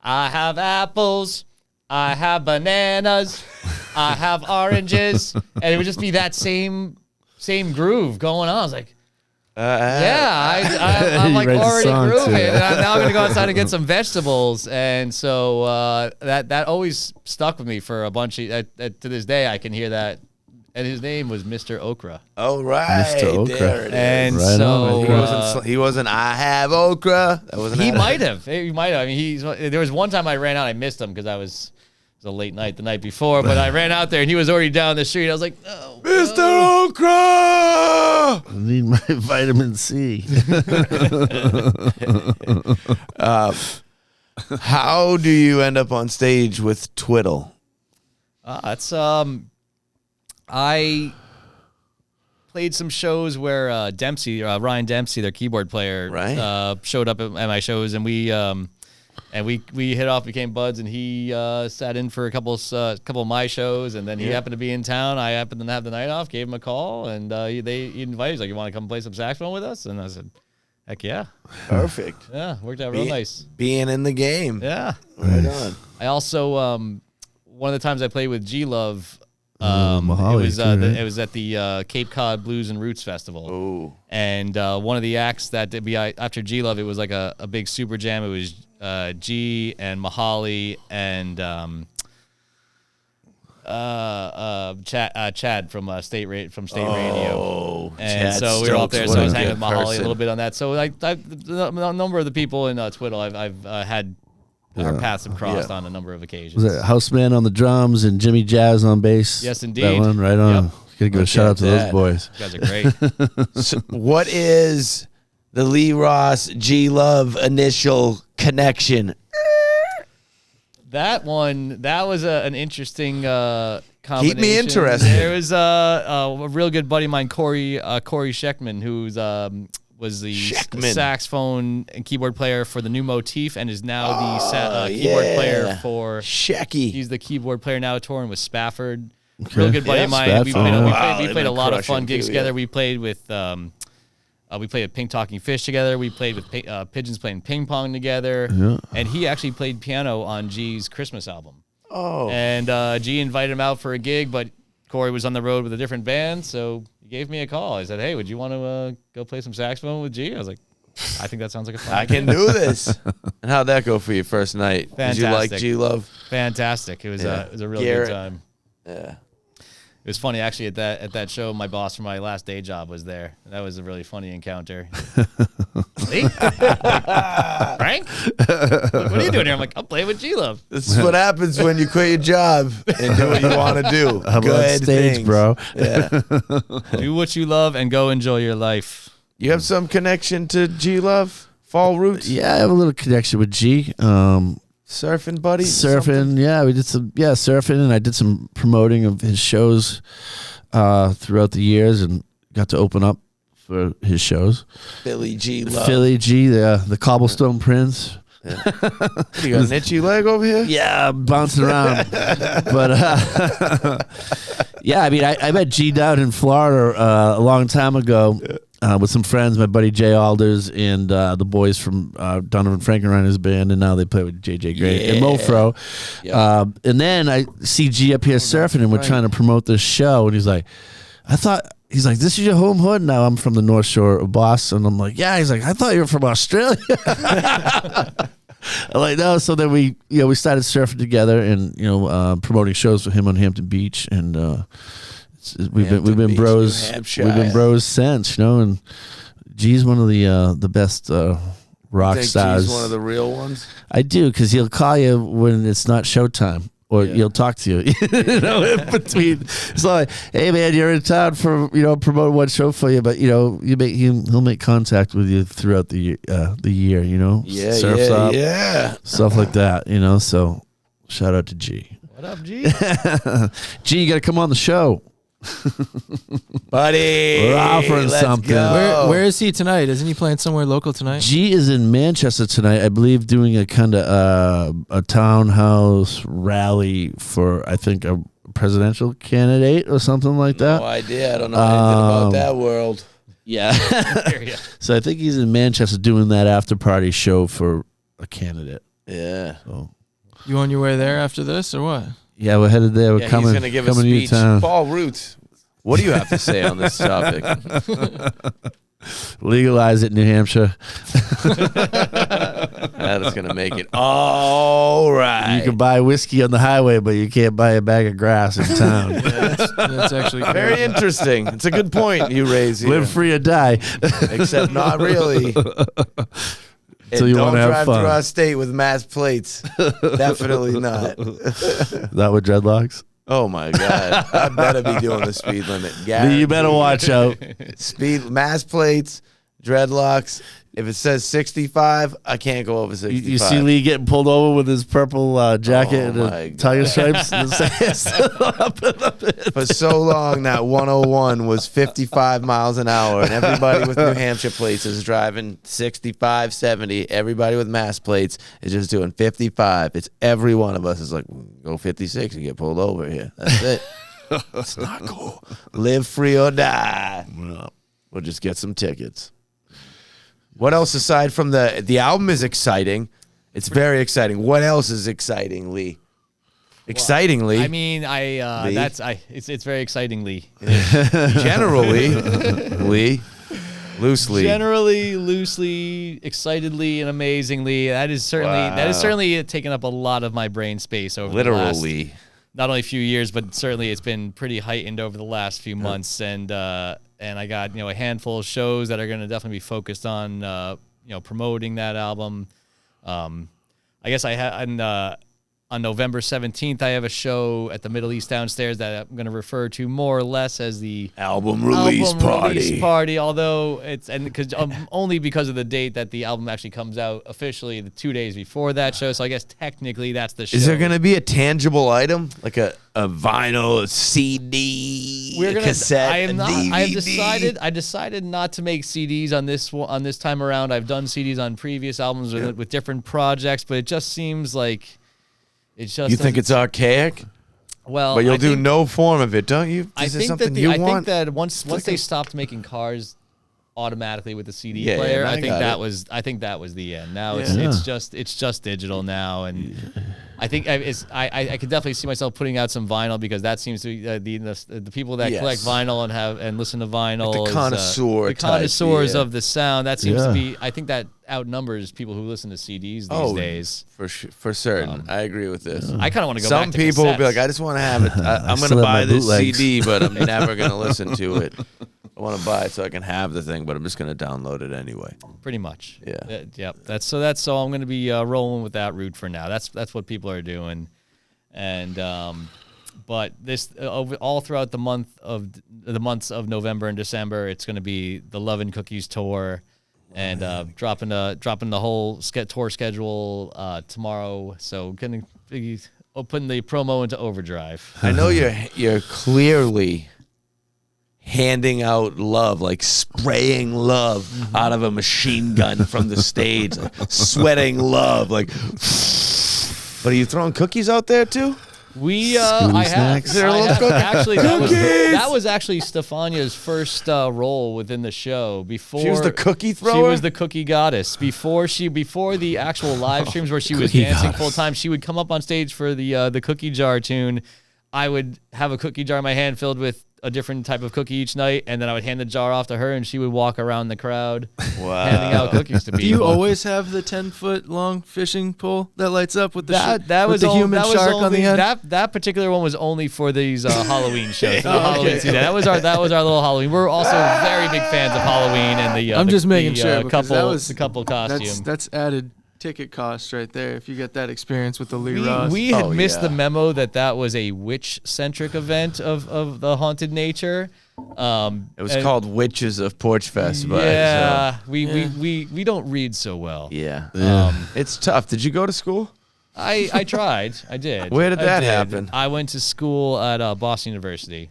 I have apples, I have bananas, I have oranges. And it would just be that same groove going on. I was like, I'm like already grooving. And now I'm going to go outside and get some vegetables. And so that always stuck with me for a bunch of, to this day, I can hear that. And his name was Mr. Okra. Oh, right. Mr. Okra. There it is. And right so he wasn't I have okra. That wasn't he might have. He might have. I mean, there was one time I ran out. I missed him because it was a late night the night before. But I ran out there and he was already down the street. I was like, no, Mr. Okra. I need my vitamin C. How do you end up on stage with Twiddle? That's I played some shows where Ryan Dempsey, their keyboard player, showed up at my shows, and we hit off, became buds, and he sat in for a couple of my shows, and then he happened to be in town. I happened to have the night off, gave him a call, and he invited. He's like, "You want to come play some saxophone with us?" And I said, "Heck yeah!" Perfect. Yeah, worked out real nice. Being in the game. Yeah, right on. I also one of the times I played with G Love. Mahali, it was at the Cape Cod Blues and Roots Festival. Ooh. And one of the acts that did be after G Love, it was like a big super jam. It was G and Mahali and Chad from State Radio. And Chad so we were up there. So I was hanging with Mahali person. a little bit on that. So a number of the people in Twiddle I've had. Our paths have crossed on a number of occasions. Was it Houseman on the drums and Jimmy Jazz on bass? Yes, indeed. That one, right on. Yep. Gotta give a shout out to those boys. You guys are great. So what is the Lee Ross G Love initial connection? That was an interesting combination. Keep me interested. There was a real good buddy of mine, Corey Scheckman, who's was the saxophone and keyboard player for the New Motif, and is now the keyboard player for Shecky. He's the keyboard player now touring with Spafford. Okay. Real good buddy of mine. We played a lot of fun gigs together. We played with We played at Pink Talking Fish together. We played with Pigeons playing ping pong together. Yeah. And he actually played piano on G's Christmas album. Oh. And G invited him out for a gig, but Corey was on the road with a different band, so he gave me a call. I said, hey, would you want to go play some saxophone with G? I was like, I think that sounds like a fun I can do this. And how'd that go for your first night? Fantastic. Did you like G-Love? Fantastic. It was a really Garrett. good time. Yeah. It was funny, actually, at that show, my boss from my last day job was there. That was a really funny encounter. See? Frank? What are you doing here? I'm like, I'm playing with G-Love. This is what happens when you quit your job and do what you want to do. I'm on Good stage, things. bro. Yeah. Do what you love and go enjoy your life. You have some connection to G-Love? Phall Roots? Yeah, I have a little connection with G. Surfing buddies? or something? Surfing, yeah, we did some surfing, and I did some promoting of his shows throughout the years, and got to open up for his shows. Philly G-Love. Philly G, the Cobblestone Prince. You got an itchy leg over here? Yeah, bouncing around. But yeah, I mean, I met G down in Florida a long time ago. With some friends, my buddy Jay Alders and the boys from Donovan Frankenreiner's band, and now they play with JJ Gray and Mofro. Yep. And then I see G up here surfing, and we're trying to promote this show, and he's like, he's like, this is your home hood? Now I'm from the North Shore of Boston. I'm like, yeah. He's like, I thought you were from Australia. I'm like, no. So then we started surfing together, and promoting shows for him on Hampton Beach, and we've been Beach, bros. New Hampshire. We've been bros since, and G's one of the best rock Think stars. G's one of the real ones? I do, because he'll call you when it's not showtime, or he'll talk to you. In between. It's like, hey man, you're in town for promote one show for you, but he'll make contact with you throughout the year. Yeah, surfs up, stuff like that. So shout out to G. What up, G? G, you got to come on the show. Buddy, We're offering let's something. go. Where is he tonight? Isn't he playing somewhere local tonight? G is in Manchester tonight, I believe, doing a kind of a townhouse rally for, I think, a presidential candidate or something like that. No idea. I don't know anything about that world. Yeah. Yeah. So I think he's in Manchester doing that after party show for a candidate. Yeah. So You on your way there after this or what? yeah, we're headed there. We're Yeah, coming. he's going to give a coming to your speech. town. Phall Roots. What do you have to say on this topic? Legalize it, New Hampshire. That is going to make it all right. You can buy whiskey on the highway, but you can't buy a bag of grass in town. That's actually Very interesting. It's a good point you raise here. Live free or die. Except not really. So you don't wanna have drive fun. through our state with mass plates. Definitely not. Not with dreadlocks. Oh my God! I better be doing the speed limit. You better watch out. Speed mass plates, dreadlocks. If it says 65, I can't go over 65. You see Lee getting pulled over with his purple jacket Oh, and my the tiger stripes. For so long, that 101 was 55 miles an hour, and everybody with New Hampshire plates is driving 65, 70. Everybody with mass plates is just doing 55. It's every one of us is like, go 56 and get pulled over here. That's it. It's not cool. Live free or die. We'll just get some tickets. What else aside from the album is exciting? It's very exciting. What else is exciting, Lee? Excitingly, I mean, it's very exciting, Lee. generally, Lee, loosely. Generally, loosely, excitedly, and amazingly. That is certainly taken up a lot of my brain space over the last, Literally. not only a few years, but certainly it's been pretty heightened over the last few months. And I got a handful of shows that are going to definitely be focused on promoting that album. I guess on November 17th, I have a show at the Middle East downstairs that I'm going to refer to more or less as the Album release party. Although only because of the date that the album actually comes out officially, the 2 days before that show. So I guess technically that's the show. Is there going to be a tangible item like a vinyl, a CD, a cassette, a DVD? I decided not to make CDs on this time around. I've done CDs on previous albums with different projects, but it just seems like it's just. You think it's archaic? Well, but you'll do no form of it, don't you? I Is there think something that you I want? think that once they stopped making cars, automatically with the CD Yeah, player. I I think got that it. was the end. Now Yeah. it's just digital now, and I think I could definitely see myself putting out some vinyl because that seems to be the people that collect Yes. vinyl and listen to vinyl. Like the is, connoisseur the type, connoisseurs yeah. of the sound. That seems Yeah. to be. I think that outnumbers people who listen to CDs these days. For certain. I agree with this. I kind of want to go Some back to people will be cassettes. like, I just want to have it. I'm going still to have my buy this bootlegs. CD, but I'm never going to listen to it. I want to buy it so I can have the thing, but I'm just going to download it anyway. Pretty much. Yeah. Yep. That's so I'm going to be rolling with that route for now. That's what people are doing, and but this all throughout the months of November and December, it's going to be the Love and Cookies tour, and dropping the whole tour schedule tomorrow. So going to be putting the promo into overdrive. I know you're clearly handing out love, like spraying love out of a machine gun from the stage, like sweating love, like. But are you throwing cookies out there too? I have, snacks. There are little actually that was actually Stefania's first role within the show. Before She was the cookie thrower? She was the cookie goddess. Before the actual live streams where she was Cookie dancing goddess. full time, she would come up on stage for the cookie jar tune. I would have a cookie jar in my hand filled with a different type of cookie each night, and then I would hand the jar off to her, and she would walk around the crowd handing out cookies to people. Do you always have the 10-foot long fishing pole that lights up with the that with was the only- human that was shark on only- the end? That particular one was only for these Halloween shows. For the Halloween season. That was our little Halloween. We're also very big fans of Halloween and the. I'm just making the, sure because that was the couple costume. That's added ticket cost right there. If you get that experience with the Lee Ross. We had Oh, missed yeah. the memo that was a witch-centric event of the haunted nature. It was called Witches of Porch Fest, but Yeah, so, we don't read so well. yeah. Yeah. It's tough. Did you go to school? I tried. I did. Where did I that happen? I went to school at Boston University.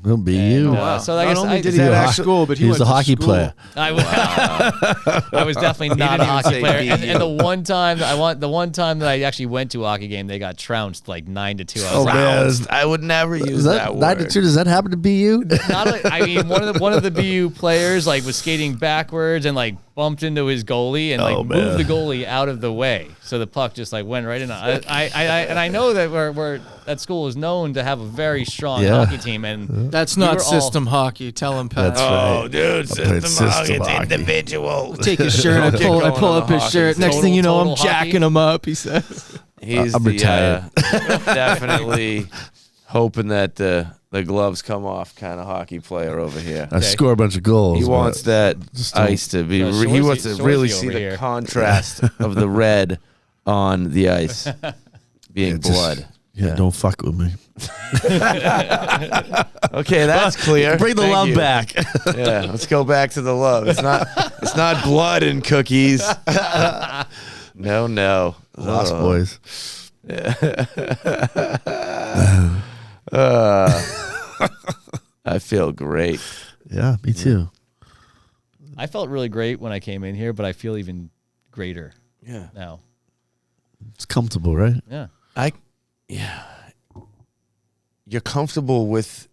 Will be And, you. so I Not guess only I, did he that go to actually- school, but he He was went a to hockey school. player. I was definitely not a didn't even hockey say player. And BU. the one time that I actually went to a hockey game, they got trounced like 9-2. I was Oh, like, man. Trounced. I would never use Is that that word. 92? Does that happen to be you? not like, I mean, one of the BU players like was skating backwards and like bumped into his goalie and like Oh, man. moved the goalie out of the way, so the puck just like went right in. And I know that we're that school is known to have a very strong Yeah. hockey team, and That's we not were all- system hockey. Tell him, Pat. That's Oh, right. dude, played system hockey, system it's hockey. individual. Take his shirt. Don't get I going pull on up the his hockey. shirt. Next thing you know, I'm Total hockey. jacking him up. He says. He's I'm retired. Definitely hoping that the gloves come off kind of hockey player over here. I score a bunch of goals. He but wants that just don't- ice to be. No, He wants to Shorzy really over see the here. contrast of the red on the ice being just- blood. Yeah, don't fuck with me. Okay, that's clear. Bring the Thank love you. back. Yeah, let's go back to the love. It's not blood and cookies. No. Lost Oh. boys. I feel great. Yeah, me too. I felt really great when I came in here, but I feel even greater Yeah. now. It's comfortable, right? Yeah. You're comfortable with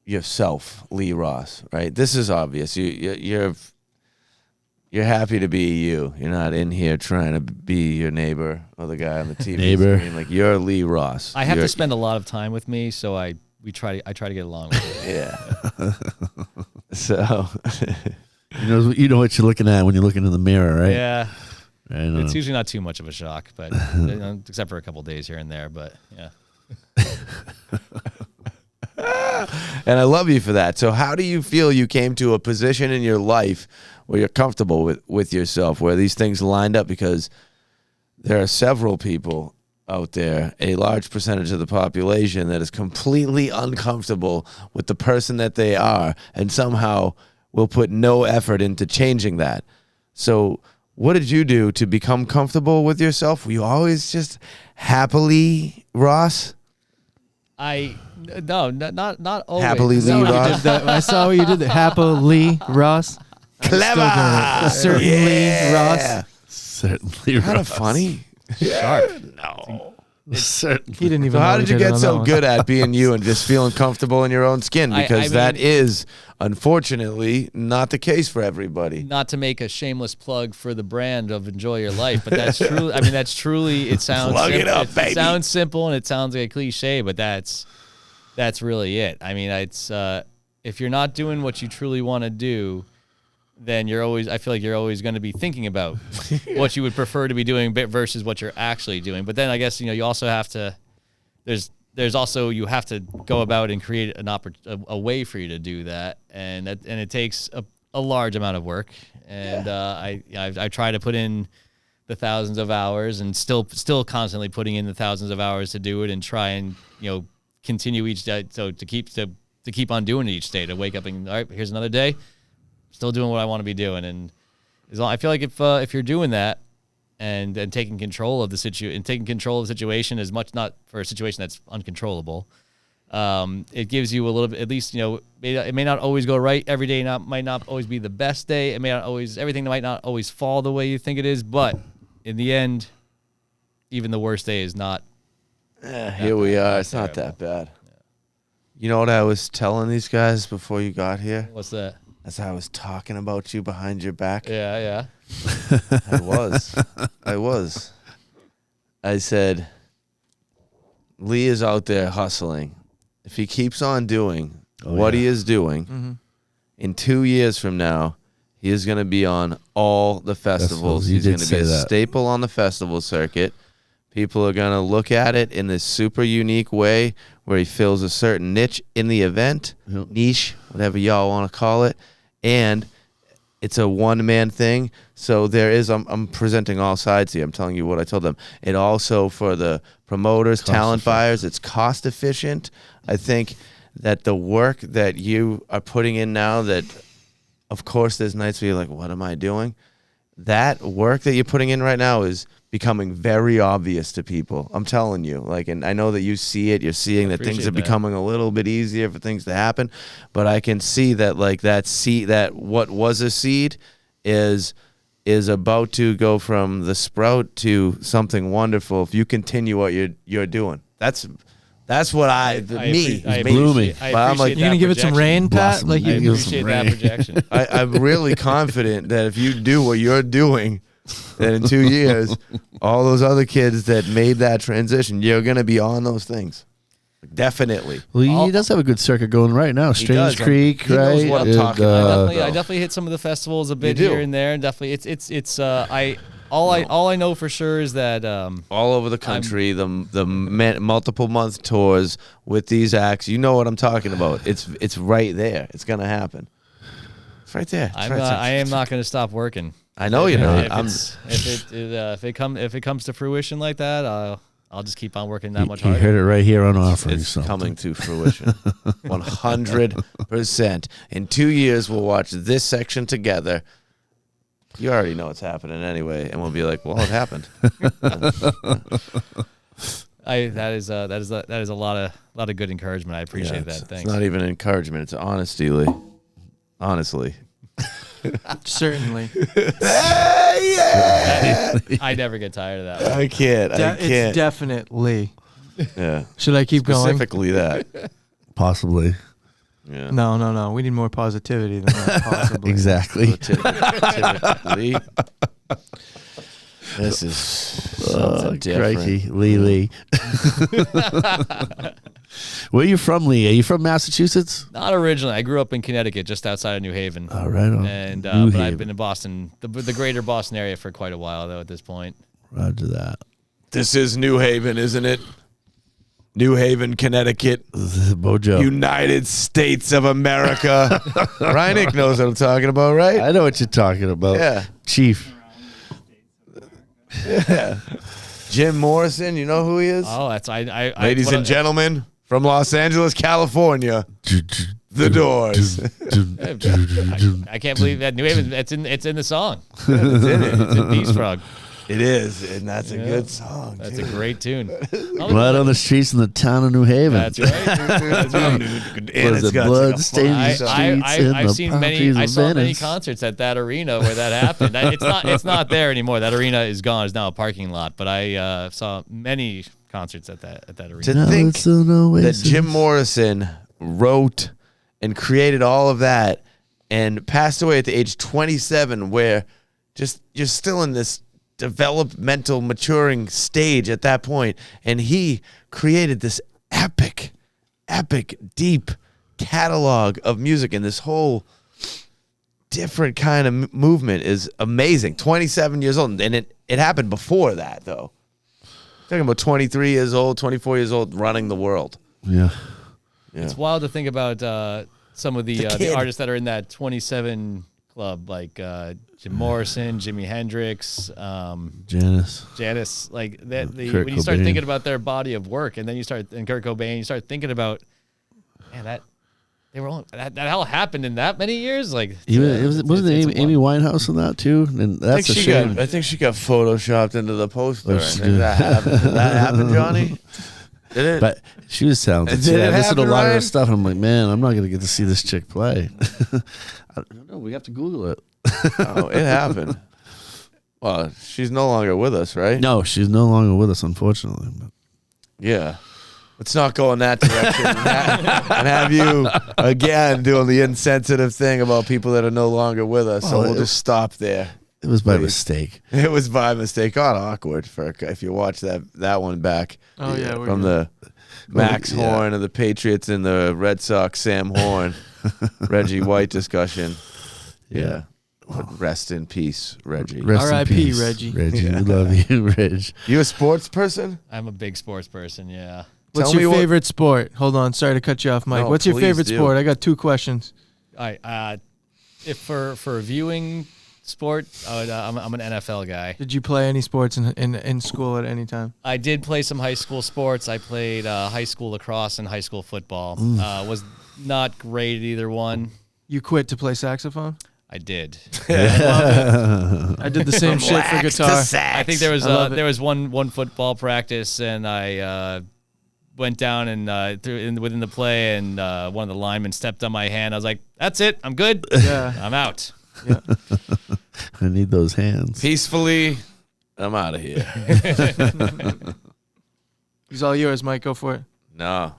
yourself, Lee Ross, right? This is obvious. You're happy to be you. You're not in here trying to be your neighbor or the guy on the TV Neighbor. screen. Like, you're Lee Ross. I have You're- to spend a lot of time with me, so I try to get along with it. Yeah. So You know what you're looking at when you're looking in the mirror, right? Yeah. I know. It's usually not too much of a shock, but except for a couple days here and there. But yeah, and I love you for that. So how do you feel you came to a position in your life where you're comfortable with yourself, where these things lined up? Because there are several people out there, a large percentage of the population, that is completely uncomfortable with the person that they are and somehow will put no effort into changing that. So what did you do to become comfortable with yourself? Were you always just happily Ross? not always. Happily I saw Lee what you Ross? did there. I saw what you did there. Happily Ross. Clever. Certainly Yeah. Ross. Certainly. Kind Ross. of funny. Sharp. No. Certain. He didn't even. So know how he did you it get on so that one. good at being you and just feeling comfortable in your own skin? Because that mean- is, unfortunately, not the case for everybody. Not to make a shameless plug for the brand of Enjoy Your Life, but that's true. I mean, that's truly. It sounds. Plug it up, baby. It sounds simple and it sounds like a cliche, but that's really it. I mean, it's if you're not doing what you truly want to do, then I feel like you're always going to be thinking about what you would prefer to be doing versus what you're actually doing. But then I guess, you also have to, there's also, you have to go about and create a way for you to do that. And it takes a large amount of work. And I try to put in the thousands of hours and still constantly putting in the thousands of hours to do it and try and, continue each day. So to keep on doing it each day, to wake up and, all right, here's another day. Still doing what I want to be doing, and I feel like if you're doing that and taking control of the situation as much, not for a situation that's uncontrollable, it gives you a little bit, at least, it may not always go right every day, might not always be the best day, everything might not always fall the way you think it is, but in the end, even the worst day is not. Here we are. It's not that bad. You know what I was telling these guys before you got here? What's that? As I was talking about you behind your back. Yeah. I was. I said, Lee is out there hustling. If he keeps on doing what he is doing, in 2 years from now, he is going to be on all the festivals. You He's did going to be say a that. staple on the festival circuit. People are going to look at it in this super unique way where he fills a certain niche in the event, niche, whatever y'all want to call it. And it's a one-man thing. So there is, I'm presenting all sides here. I'm telling you what I told them. It also, for the promoters, talent buyers, it's cost efficient. I think that the work that you are putting in now, that of course there's nights where you're like, what am I doing? That work that you're putting in right now is becoming very obvious to people. I'm telling you, and I know that you see it. You're seeing that things are becoming a little bit easier for things to happen, but I can see that that seed, that what was a seed is about to go from the sprout to something wonderful if you continue what you're doing. That's what I blooming. appreciate But I'm like, that You gonna give it some projection. rain, Pat? Blossom. Like I you, appreciate that projection. I'm really confident that if you do what you're doing, that in 2 years, all those other kids that made that transition, you're going to be on those things. Definitely. Well, he does have a good circuit going right now. Strange does. Creek, He right? knows what I'm And, talking about. I definitely hit some of the festivals a bit You do. here and there. Definitely, it's all I know for sure is that All over the country, the multiple month tours with these acts. You know what I'm talking about. It's right there. It's going to happen. It's right there. It's right there. I am not going to stop working. I know you're not. If it comes to fruition like that, I'll just keep on working that much You harder. heard it right here on Offering It's Something. coming to fruition. 100%. In 2 years, we'll watch this section together. You already know what's happening anyway, and we'll be like, well, it happened. That is a lot of good encouragement. I appreciate that. It's Thanks. not even encouragement. It's honesty, Lee. Honestly. certainly. I never get tired of that one. I can't. It's definitely. Yeah. Should I keep going? Specifically that. Possibly. Yeah. No. We need more positivity than that. Possibly. Exactly. Typically. This is something different. Crikey. Lee. Where are you from, Lee? Are you from Massachusetts? Not originally. I grew up in Connecticut, just outside of New Haven. Oh, right on. And New but Haven. I've been in Boston, the greater Boston area, for quite a while though. At this point, Roger that. This is New Haven, isn't it? New Haven, Connecticut. This is Bojo. United States of America. Reineck knows what I'm talking about, right? I know what you're talking about. Yeah. Chief. Jim Morrison, you know who he is? oh, that's I. Ladies what and gentlemen, from Los Angeles, California, The Doors. I can't believe that New Haven. It's in the song. It's in it. It's in Beast Frog. It is, and that's a good song. That's too. a great tune. Right on the streets in the town of New Haven. That's right. That's right. And Was it's it got blood like a stained funky I, song. streets? I've seen palm many. trees I of saw many Venice. concerts at that arena where that happened. It's not there anymore. That arena is gone. It's now a parking lot. But I saw many concerts at that arena. To No, think it's an that oasis. Jim Morrison wrote and created all of that and passed away at the age 27, where just you're still in this developmental maturing stage at that point, and he created this epic deep catalog of music, and this whole different kind of movement is amazing. 27 years old, and it happened before that, though. Talking about 23 years old, 24 years old, running the world. Yeah. It's wild to think about some of the artists that are in that 27 club, like Jim Morrison, Jimi Hendrix, Janis. like that. Kurt When you start Cobain. thinking about their body of work, and then Kurt Cobain, you start thinking about, man, that all happened in that many years. Like, Wasn't Amy Winehouse in that too? And that's a shame. I think she got photoshopped into the poster. Oh, she Did did. that happen? Did that happen, Johnny? Did it? But she was talented. Did too. it I listened to a happen, lot of her Ryan? stuff. And I'm like, man, I'm not gonna get to see this chick play. I don't know. We have to Google it. Oh, it happened. Well, she's no longer with us, right? No, she's no longer with us, unfortunately. But Yeah. Let's not go in that direction and have you again doing the insensitive thing about people that are no longer with us. So Well, we'll just stop there. it was by Please. mistake. It was by mistake. God, awkward for if you watch that one back. Oh, yeah, we're from good. the Max yeah. Horn of the Patriots and the Red Sox Sam Horn, Reggie White discussion. Yeah. But rest in peace, Reggie. Rest in R.I.P. peace, Reggie. Reggie, Yeah. we love you, Reg. You a sports person? I'm a big sports person. Yeah. What's Tell me your what- favorite sport? Hold on, sorry to cut you off, Mike. No, What's your please favorite do. sport? I got 2 questions. All right. If for viewing sport, I'm an NFL guy. Did you play any sports in school at any time? I did play some high school sports. I played high school lacrosse and high school football. Was not great at either one. You quit to play saxophone? I did. I did the same shit for guitar. I think there was I love it. there was one football practice, and I went down and within the play, and one of the linemen stepped on my hand. I was like, "That's it. I'm good. Yeah. I'm out." Yeah. I need those hands. Peacefully, I'm out of here. He's all yours, Mike. Go for it. No,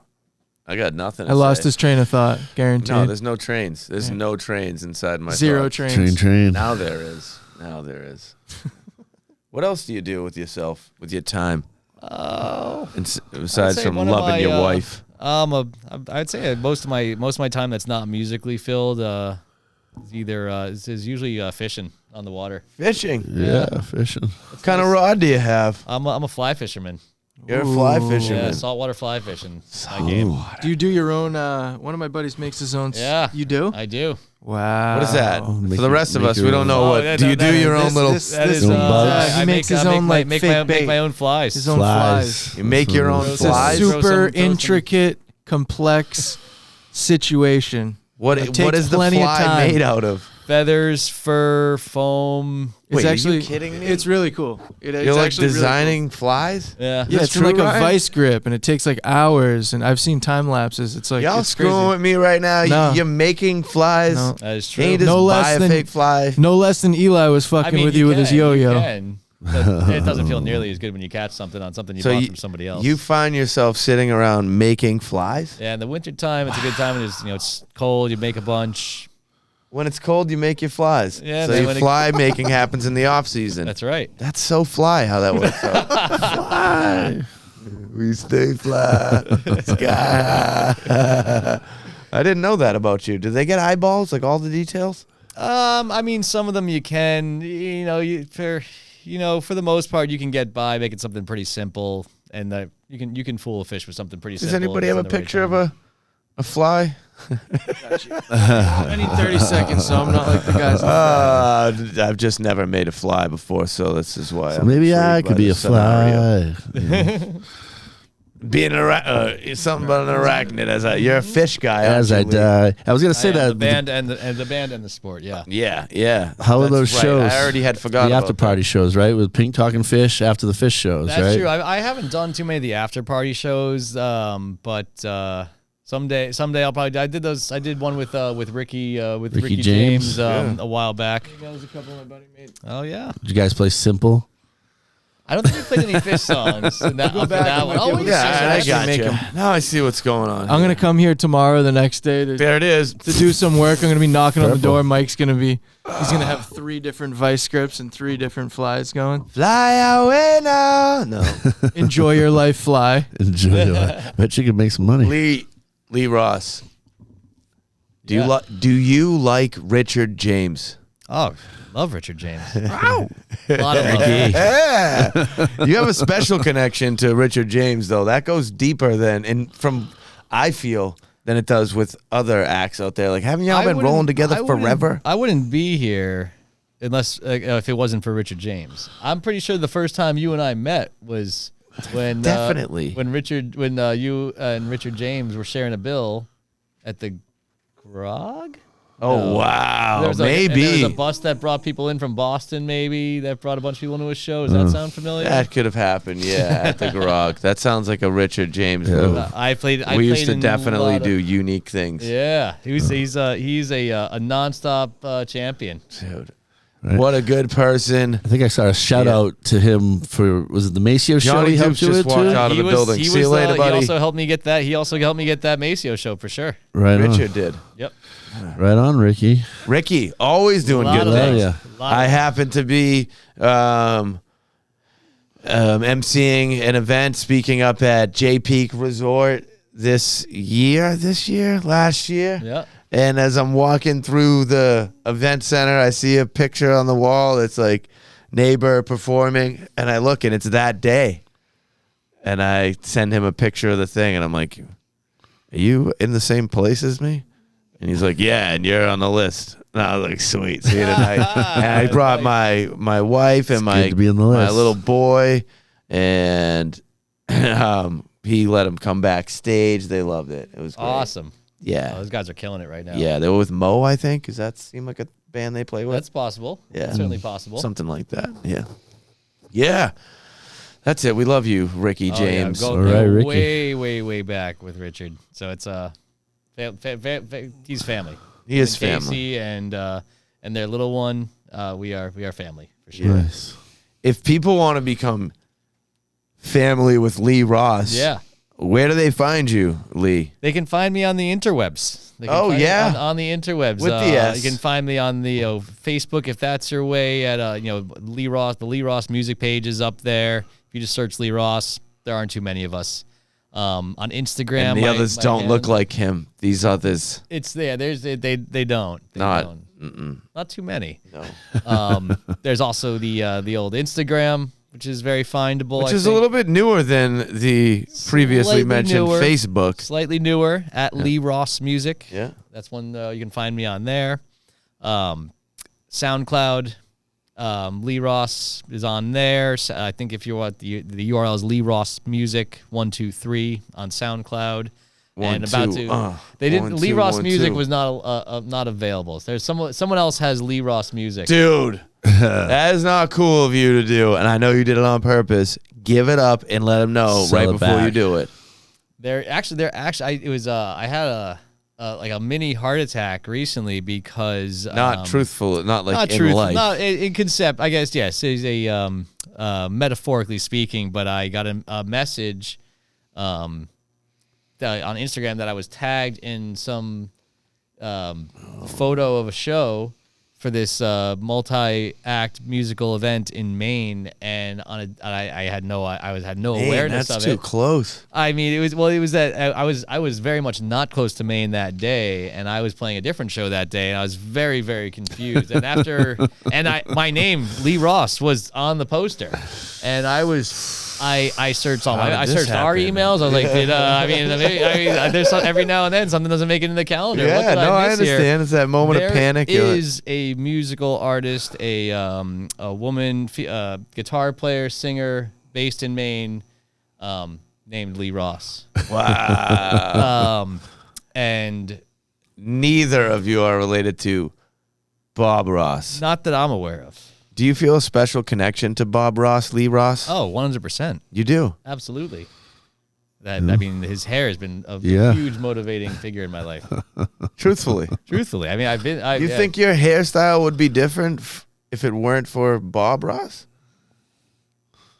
I got nothing. I lost his train of thought. Guaranteed. No, there's no trains. There's no trains inside my Zero thoughts. trains. Train. Now there is. Now there is. What else do you do with yourself, with your time? Oh, Besides say from one of loving my, your wife. I'd say most of my time that's not musically filled is usually fishing on the water. Fishing. Yeah, fishing. What kind of rod do you have? I'm a fly fisherman. You're a fly Ooh. fisherman. Yeah, saltwater fly fishing. My game. Do you do your own? One of my buddies makes his own. Yeah. You do? I do. Wow. What is that? Make For the your- rest of make us, your we don't own. know Oh, what. that- Do you that- do your this- own little? this- That is Own bugs. He makes his own, like, make fake bait. my own flies. His own flies. You make your own It's It's a flies. Throw super some- throw some- intricate, complex situation. What It what takes is the plenty of fly time. made out of? Feathers, fur, foam. It's Wait, are you actually kidding me? It's really cool. It's You're like actually really designing flies? Yeah. cool. Yeah, That's it's in like true, a Ryan? vice grip, and it takes like hours. And I've seen time lapses. It's like Y'all it's screwing crazy. with me right now? No. You're making flies? No. That is Can you true. just No less buy a than- fake fly? No less than Eli was fucking with you with his can, yo-yo. you can, but it doesn't feel nearly as good when you catch something on something you So bought you- from somebody else. You find yourself sitting around making flies? Yeah, in the wintertime, it's a good time. It's cold. You make a bunch. When it's cold, you make your flies. Yeah, so then your when it- fly making happens in the off season. That's right. That's so fly how that works out. Fly. We stay fly. Sky. I didn't know that about you. Do they get eyeballs? Like all the details? I mean, some of them you can. For the most part, you can get by making something pretty simple, and you can fool a fish with something pretty Does simple. anybody have a picture of a fly? I need 30 seconds, so I'm not like the guys. I've just never made a fly before, so this is why. So I'm maybe I intrigued could by be a this scenario. fly. Being something about an arachnid. You're a fish guy. As I aren't you, Lee? die. I was gonna say the that band and the sport. Yeah. Yeah. How are That's those right. shows? I already had forgot the about after party shows, right? With Pink talking fish after the fish shows, That's right? true. I haven't done too many of the after party shows, but someday I'll probably. I did one with Ricky Ricky James James? a while back. That was a couple my buddy made. Oh yeah. Did you guys play Simple? I don't think we played any Fish songs in that, back that and one. make Oh, it- we Yeah, should I actually got make you. 'em. Now I see what's going on. I'm gonna come here tomorrow, the next day, There it is. to do some work. I'm gonna be knocking on the Purple. door. Mike's gonna be. He's gonna have 3 different vice scripts and 3 different flies going. Fly away now. No. Enjoy your life, fly. Enjoy it. Bet you can make some money. Lee Ross. Do Yeah. you like Richard James? Oh, love Richard James. A lot of love. Yeah. You have a special connection to Richard James, though. That goes deeper I feel, than it does with other acts out there. Like, haven't y'all been rolling together forever? I wouldn't be here unless if it wasn't for Richard James. I'm pretty sure the first time you and I met was when Definitely. when you and Richard James were sharing a bill at the Grog. Oh, No. wow. There was and there Maybe. was a bus that brought people in from Boston, maybe, that brought a bunch of people into a show. Does that sound familiar? That could have happened, yeah, at the Garage. That sounds like a Richard James move. I played We used played to in a definitely lot of- do unique things. Yeah, he's a nonstop champion. Dude. Right. What a good person. I think I saw a shout out to him for, was it the Maceo show? Jonny He helped Deups you just with walked too? out of the building. See you later, buddy. He also helped me get that. He also helped me get that Maceo show for sure. Right Richard did. Yep. on. Right on, Ricky. Ricky, always doing Lot good of things. yeah. I happen to be emceeing an event, speaking up at J Peak Resort last year. Yeah. And as I'm walking through the event center, I see a picture on the wall. It's like neighbor performing, and I look, and it's that day. And I send him a picture of the thing, and I'm like, "Are you in the same place as me?" And he's like, "Yeah, and you're on the list." And I was like, "Sweet, see you tonight." And I brought my wife and good to be on the list. my little boy, and he let him come backstage. They loved it. It was great. Awesome. Yeah. Oh, those guys are killing it right now. Yeah, they were with Mo, I think. Does that seem like a band they play with? That's possible. Yeah. That's certainly possible. Something like that. Yeah. Yeah. That's it. We love you, Ricky Oh, James. Yeah. Go, All right, Ricky. way, way, way back with Richard. So it's he's family. He is And family. Casey and their little one. We are family for sure. Nice. If people want to become family with Lee Ross, Yeah. where do they find you, Lee? They can find me on the interwebs. They can Oh, find me yeah? on the interwebs. With the S. You can find me on the Facebook if that's your way. At Lee Ross, the Lee Ross music page is up there. If you just search Lee Ross, there aren't too many of us. On Instagram, And the others my don't look handle- like him. These others, It's there. They don't. They not. don't. Not too many. No. There's also the old Instagram, which is very findable. Which I is a think. little bit newer than the previously Slightly mentioned newer. Facebook. Slightly newer at Lee Ross Music. Yeah. That's one you can find me on there. SoundCloud, Lee Ross is on there. So I think if you want the URL is Lee Ross Music 123 on SoundCloud. One, and about two, to they didn't. one, Lee two, Ross one, Music two. was not available. There's someone else has Lee Ross Music. Dude, that is not cool of you to do. And I know you did it on purpose. Give it up and let them know Sell right it before you back. do it. I had a mini heart attack recently because Not truthful, not like not in truth, life. not in concept. I guess yes, is a metaphorically speaking. But I got a message on Instagram that I was tagged in some photo of a show for this multi-act musical event in Maine, and I had no awareness that's of too it. close. I mean, it was that I was very much not close to Maine that day, and I was playing a different show that day, and I was very, very confused. And after, my name Lee Ross was on the poster, and I searched all How did I this searched our happen? emails. I was like, there's every now and then something doesn't make it in the calendar. What Yeah, did no, I miss here? understand. It's that moment of panic. There You're like, is a musical artist, a woman, guitar player, singer, based in Maine, named Lee Ross. wow. And Neither of you are related to Bob Ross. not that I'm aware of. Do you feel a special connection to Bob Ross, Lee Ross? Oh, 100%. You do. Absolutely. I mean, his hair has been a Yeah. huge motivating figure in my life. Truthfully. Truthfully. I mean, You think your hairstyle would be different if it weren't for Bob Ross?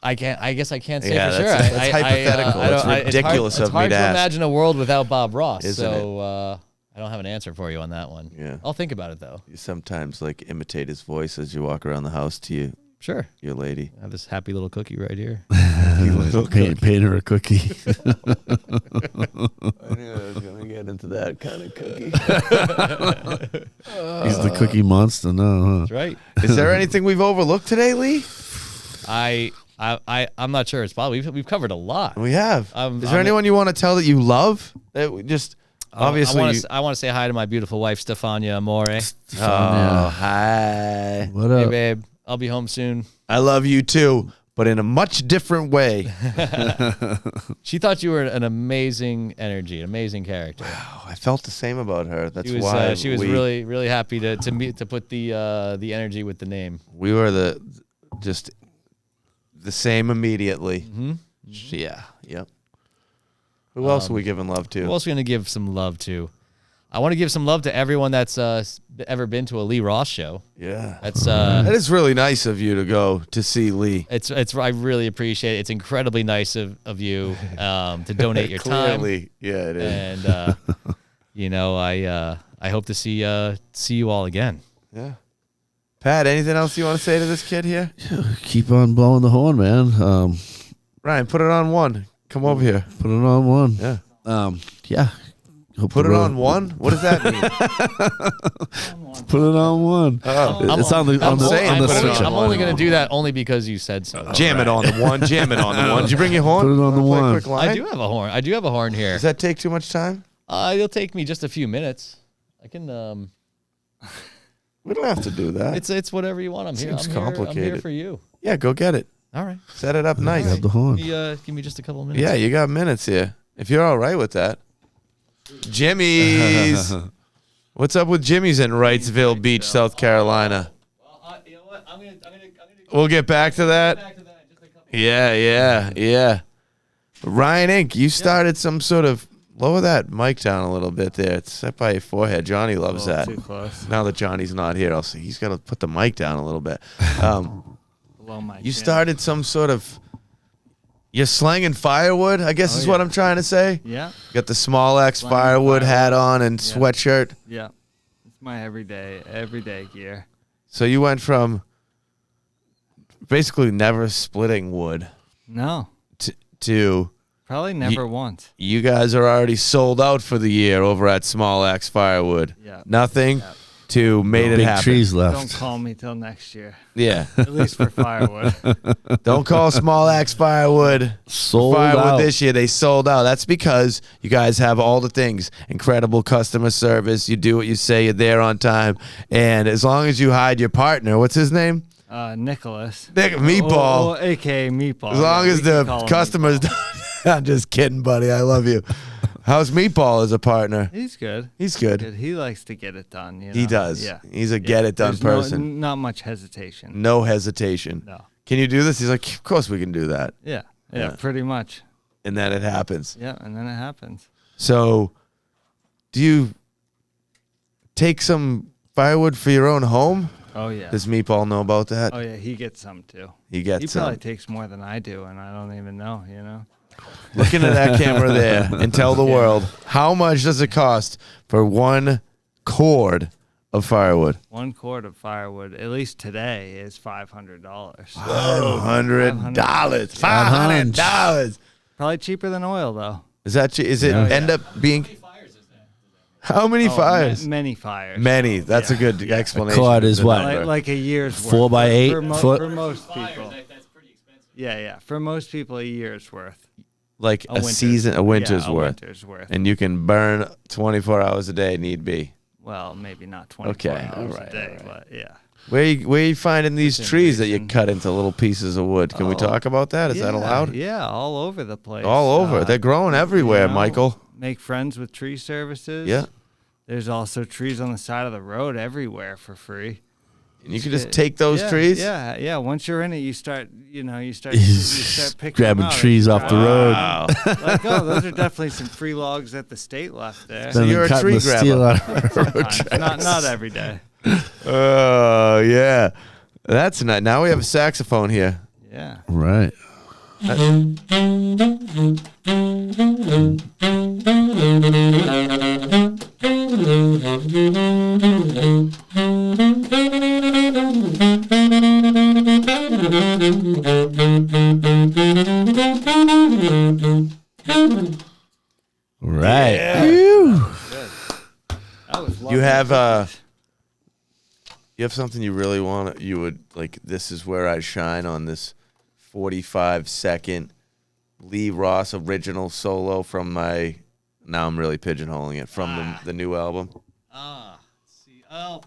I guess I can't say Yeah, for sure. that's hypothetical. It's ridiculous it's of me hard to to ask. imagine a world without Bob Ross. Isn't so I don't have an answer for you on that one. Yeah. I'll think about it though. You sometimes like imitate his voice as you walk around the house to Sure. your lady. I have this happy little cookie right here. Paint her a cookie. I knew I was gonna get into that kind of cookie. He's the cookie monster now, huh? That's right. Is there anything we've overlooked today, Lee? I'm not sure. It's probably we've covered a lot. We have. Is I'm- there anyone you want to tell that you love? That we just obviously. I want to say hi to my beautiful wife, Stefania Amore. Oh, hi. What Hey, up? babe. I'll be home soon. I love you too, but in a much different way. She thought you were an amazing energy, an amazing character. Oh, I felt the same about her. That's She was, why she was really happy to put the energy with the name. we were just the same immediately. Mm-hmm. Yeah. Yep. Who else are we giving love to? Who else are we gonna give some love to? I want to give some love to everyone that's ever been to a Lee Ross show. Yeah. That's That is really nice of you to go to see Lee. it's I really appreciate it. It's incredibly nice of you to donate your time. Clearly, yeah, it is. And I hope to see you all again. Yeah. Pat, anything else you want to say to this kid here? Keep on blowing the horn, man. Ryan, put it on one. Come over here. Put it on one. Yeah. Yeah. Hope Put the it road- on one? What does that mean? Put it on one. Oh. It's on the I'm the, saying on the put it switch. on I'm only going to do that only because you said so. Jam it on the one. Jam it on the one. Did you bring your horn? Put it on the Wanna play a one. quick line? I do have a horn. I do have a horn here. Does that take too much time? It'll take me just a few minutes. I can. We don't have to do that. It's whatever you want. I'm here. Seems I'm here complicated. for you. Yeah, go get it. All right. Set it up nice. Grab the horn. Give me just a couple of minutes. Yeah, you got minutes here. If you're all right with that. Jimmy's. What's up with Jimmy's in Wrightsville Beach, South Carolina? Well, you know what? I'm gonna We'll get back to that. back to that in just a couple. Yeah. Ryan Inc., you started some sort of lower that mic down a little bit there. It's set by your forehead. Johnny loves that. Too close. Now that Johnny's not here, I'll say he's got to put the mic down a little bit. Below my You chin. started some sort of. You're slanging firewood, I guess is what yeah. I'm trying to say. Yeah, Got the small X Slanging firewood hat firewood. on and Yeah. sweatshirt. yeah. It's my everyday gear. So you went from basically never splitting wood No, to probably never once. you guys are already sold out for the year over at Small X Firewood. Yeah. Nothing Yeah. to made it Big happen. trees Don't left. call me till next year, Yeah. at least for firewood. Don't call Small X Firewood Sold firewood out. this year. They sold out. That's because you guys have all the things. Incredible customer service. You do what you say. You're there on time. And as long as you hide your partner, what's his name? Nicholas. Meatball. Or AKA Meatball. As long Yeah, as we can the call him customers Meatball. I'm just kidding, buddy. I love you. How's Meatball as a partner? He's good. He's good. He likes to get it done. You know? He does. Yeah. He's a get-it-done There's person. not much hesitation. No hesitation. No. Can you do this? He's like, of course we can do that. Yeah. Yeah. Yeah. Pretty much. And then it happens. Yeah. And then it happens. So, do you take some firewood for your own home? Oh yeah. Does Meatball know about that? Oh yeah. He gets some too. He gets He some. probably takes more than I do, and I don't even know. You know. Look into that camera there and tell the world, how much does it cost for one cord of firewood? 1 quart of firewood, at least today, is $500. $500. $500. Probably cheaper than oil though. Is that? Is it Oh, yeah. end up being? How many fires? Many fires. Many. That's a good explanation. Cord of is the what? number. Like a year's worth. 4 by 8 for, foot? for most people. Yeah. For most people, a year's worth. Like a winter- season, a winter's yeah, worth. A winter's worth. And you can burn 24 hours a day, need be. Well, maybe not 24 Okay, hours all right, a day, all right. but yeah. Where you finding these Within trees that you reason. cut into little pieces of wood? Can we Oh, talk about that? Is that allowed? Yeah, all over the place. All over. They're growing everywhere, you know, Michael. Make friends with tree services. Yeah. There's also trees on the side of the road everywhere for free. And you can just take those Yeah, trees? Yeah. Once you're in it, you start He's picking grabbing them out. trees off the road. Wow. Like, oh, those are definitely some free logs that the state left there. So you're a cutting tree the steel grabber. out of road Sometimes. Not every day. Oh, yeah. That's nice. Now we have a saxophone here. Yeah. Right. Right. Yeah. You have something you really want? You would like. This is where I shine on this 45-second Lee Ross original solo from my. Now I'm really pigeonholing it from the new album. Let's see. Oh,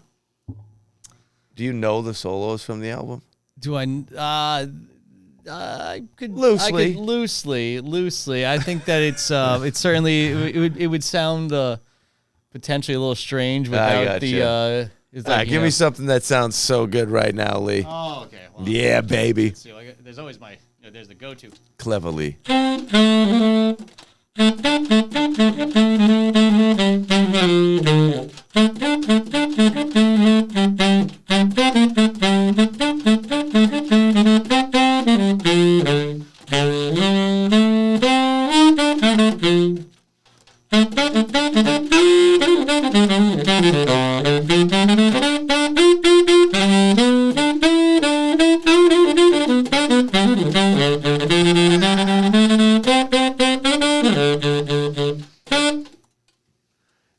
Do you know the solos from the album? do I? I could Loosely. loosely. I think that it's certainly it would sound potentially a little strange without gotcha. the. It's like, Give me something that sounds so good right now, Lee. Oh, okay. Well, Yeah, baby. let's see, there's always there's the go-to. Cleverly.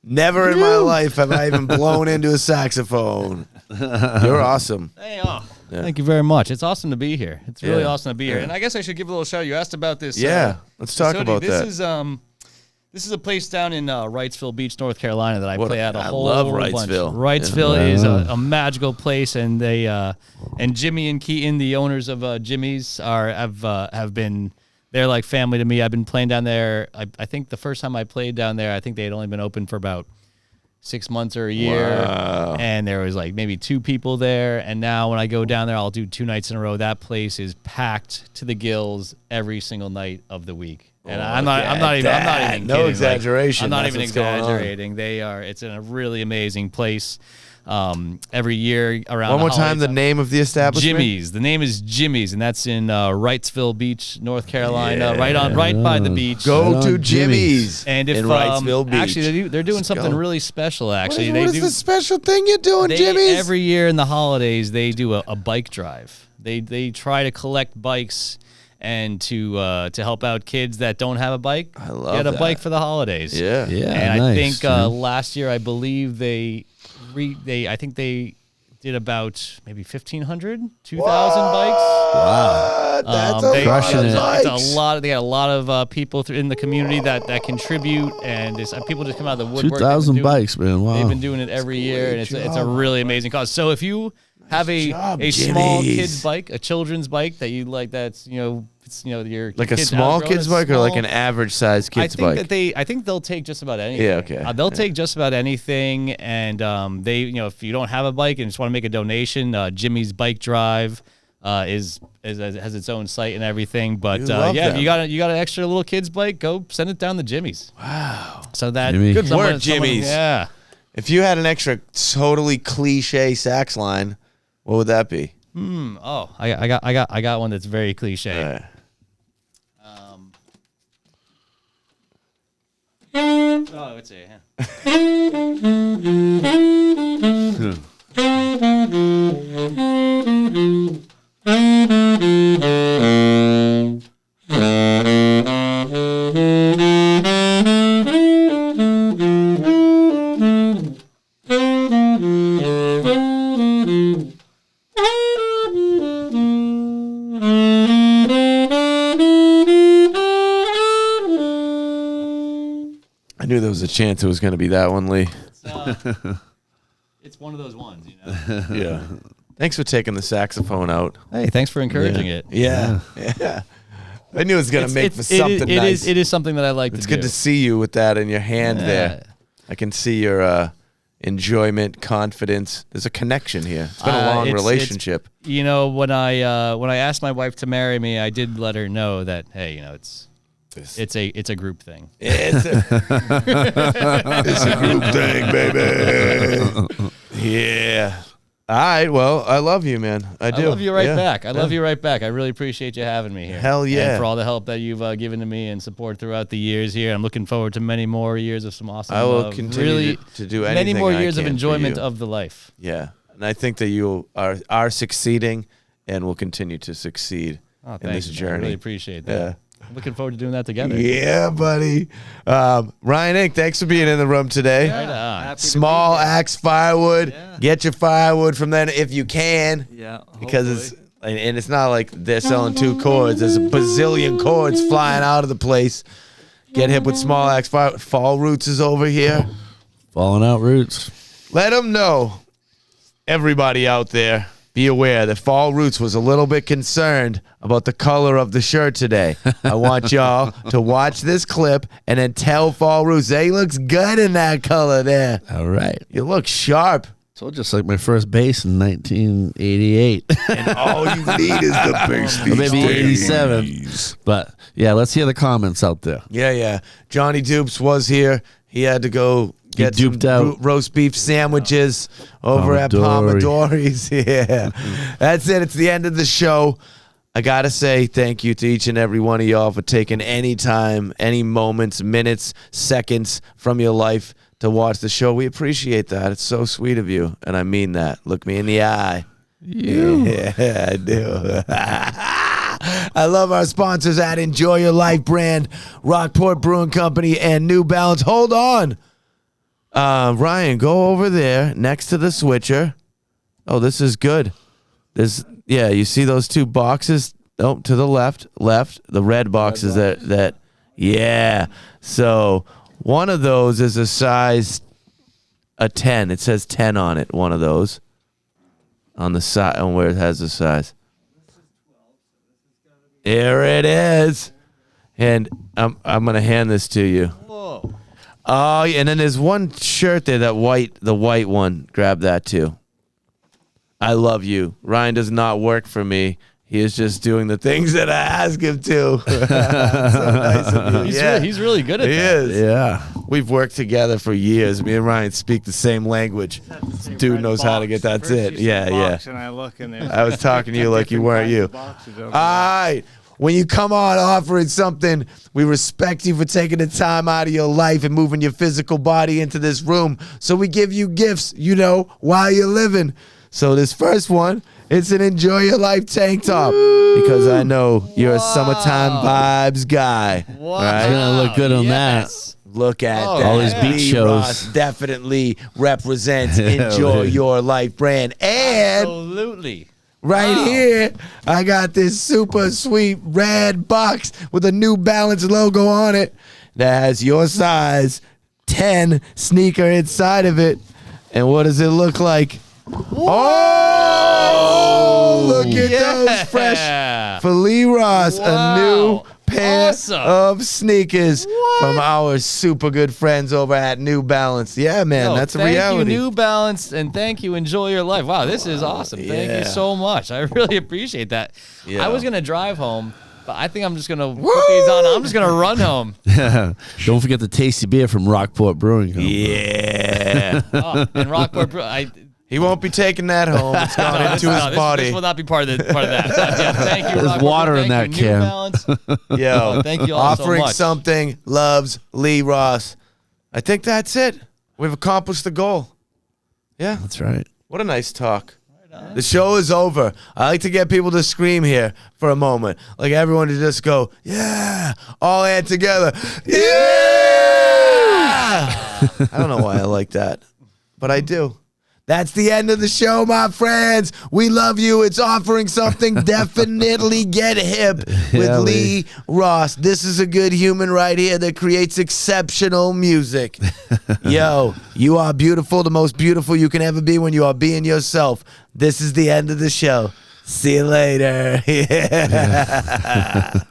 Never in my life have I even blown into a saxophone. You're awesome. Hey, Yeah. thank you very much. It's awesome to be here. It's really Yeah. awesome to be here. Yeah. And I guess I should give a little shout. You asked about this. Yeah, let's talk facility. about this that. This is a place down in Wrightsville Beach, North Carolina, that I What play a- at a I whole love bunch. Wrightsville. Wrightsville is a magical place, and they and Jimmy and Keaton, the owners of Jimmy's, have been. They're like family to me. I've been playing down there. I think the first time I played down there, I think they had only been open for about 6 months or a year. Wow. And there was like maybe 2 people there. And now when I go down there, I'll do 2 nights in a row. That place is packed to the gills every single night of the week. And I'm not even No kidding. exaggeration. I'm not That's even what's going on. exaggerating. It's in a really amazing place. Every year around One more the time, holiday the name of the establishment? Jimmy's. The name is Jimmy's, and that's in Wrightsville Beach, North Carolina, right by the beach. Go Right to on, Jimmy's And if in Wrightsville Beach. actually they're doing Let's something go. really special. Actually, What is the special thing you're doing, Jimmy's? every year in the holidays they do a bike drive. They try to collect bikes and to help out kids that don't have a bike. I love get a that. bike for the holidays. Yeah. Yeah, And nice, I think man. last year I believe they did about maybe 1,500, 2,000 bikes. Wow. That's They- a lot Crushing of it. It's bikes. a lot. They got a lot of people in the community that contribute, and people just come out of the woodwork. 2,000 They've been doing- bikes, man. Wow. They've been doing it every year, and it's a job. really amazing cause. So if you have a job, small Jimmy's. kid's bike, a children's bike that you like, that's your Like a kid's small outgrown, kid's a bike or like small- an average sized kid's bike? I think they'll take just about anything. Yeah, okay. They'll take just about anything, and if you don't have a bike and just want to make a donation, Jimmy's Bike Drive has its own site and everything. But We love if them. you got an extra little kid's bike, go send it down to Jimmy's. Wow. So that Jimmy. Good work, Jimmy's. Yeah. If you had an extra totally cliche sax line, what would that be? Oh, I got one that's very cliche. All right. Oh, let's see. Yeah. I knew there was a chance it was going to be that one, Lee. It's one of those ones, you know. Yeah. Thanks for taking the saxophone out. Hey, thanks for encouraging it. Yeah. Yeah. I knew it was going to make for something it nice. is something that I like It's to do. good to see you with that in your hand Yeah. there. I can see your enjoyment, confidence. There's a connection here. It's been a long It's- relationship. You know, when I asked my wife to marry me, I did let her know that, hey, you know, it's a group thing. It's a group thing, baby. Yeah. All right. Well, I love you, man. I do. I love you right Yeah. back. I love you right back. I really appreciate you having me here. Hell yeah. And for all the help that you've given to me and support throughout the years here. I'm looking forward to many more years of some awesome I will continue really to do anything many more I years of can for enjoyment you. of the life. Yeah. And I think that you are succeeding and will continue to succeed Oh, in this thank you, man. I journey. really appreciate that. Yeah. I'm looking forward to doing that together. Yeah, buddy. Ryan Inc., thanks for being in the room today. Right on. Happy to Small be here. axe firewood. Yeah. Get your firewood from them if you can. Yeah, Because hopefully. and it's not like they're selling 2 cords. There's a bazillion cords flying out of the place. Get hip with small axe firewood. Phall Roots is over here. Falling out roots. Let them know, everybody out there, be aware that Phall Roots was a little bit concerned about the color of the shirt today. I want y'all to watch this clip and then tell Phall Roots, hey, he looks good in that color there. All right. You look sharp. So just like my first bass in 1988. And all you need is the bass Or these maybe days. 87. But yeah, let's hear the comments out there. Yeah. Jonny Deups was here. He had to go get some duped out. roast beef sandwiches over at Pomodori. Pomodori's. Yeah. That's it. It's the end of the show. I got to say thank you to each and every one of y'all for taking any time, any moments, minutes, seconds from your life to watch the show. We appreciate that. It's so sweet of you. And I mean that. Look me in the eye. Yeah, I do. I love our sponsors at Enjoy Your Life brand, Rockport Brewing Company, and New Balance. Hold on. Ryan, go over there next to the switcher. Oh, this is good. Yeah, you see those 2 boxes? Oh, to the left. The red boxes that yeah. So one of those is a size a 10. It says 10 on it, one of those. On the side, on where it has the size. There it is. And I'm gonna hand this to you. Whoa. Oh, yeah, and then there's one shirt there, the white one. Grab that too. I love you. Ryan does not work for me. He is just doing the things that I ask him to. So nice of you. He's really good at He that. is. Yeah. We've worked together for years. Me and Ryan speak the same language. Dude knows how to get. That's First it. you say Yeah. box And I look and there's I was talking to you like you weren't you. boxes over All right. When you come on offering something, we respect you for taking the time out of your life and moving your physical body into this room. So we give you gifts, while you're living. So this first one, it's an Enjoy Your Life tank top because I know you're a summertime vibes guy. Wow. Right? Gonna look good on Yes. Look at Oh, that. all these yeah. beach Lee shows. Ross definitely represents Yeah, Enjoy man. Your Life brand. And Absolutely. right Wow. here, I got this super sweet red box with a New Balance logo on it that has your size 10 sneaker inside of it. And what does it look like? Oh, look at those fresh for Lee Ross, a new Wow. pair Awesome. of sneakers from our super good friends over at New Balance. Yeah, man, No, that's a thank reality. you, New Balance, and thank you, Enjoy Your Life. Wow, this is awesome. Thank Yeah. you so much. I really appreciate that. Yeah. I was gonna drive home, but I think I'm just gonna put these on. I'm just gonna run home. Don't forget the tasty beer from Rockport Brewing Company. Yeah. And Rockport. He won't be taking that home. It's gone into his body. This will not be part of that. Yeah, thank you. There's Rockport. water in Thank that you, New can. Balance. Yo, Thank you all offering so much. something, loves Lee Ross. I think that's it. We've accomplished the goal. Yeah. That's right. What a nice talk. The show is over. I like to get people to scream here for a moment. Like everyone to just go, yeah, all hand together. Yeah! I don't know why I like that, but I do. That's the end of the show, my friends. We love you. It's offering something. Definitely get hip with Yeah, Lee Ross. This is a good human right here that creates exceptional music. Yo, you are beautiful, the most beautiful you can ever be when you are being yourself. This is the end of the show. See you later. Yeah.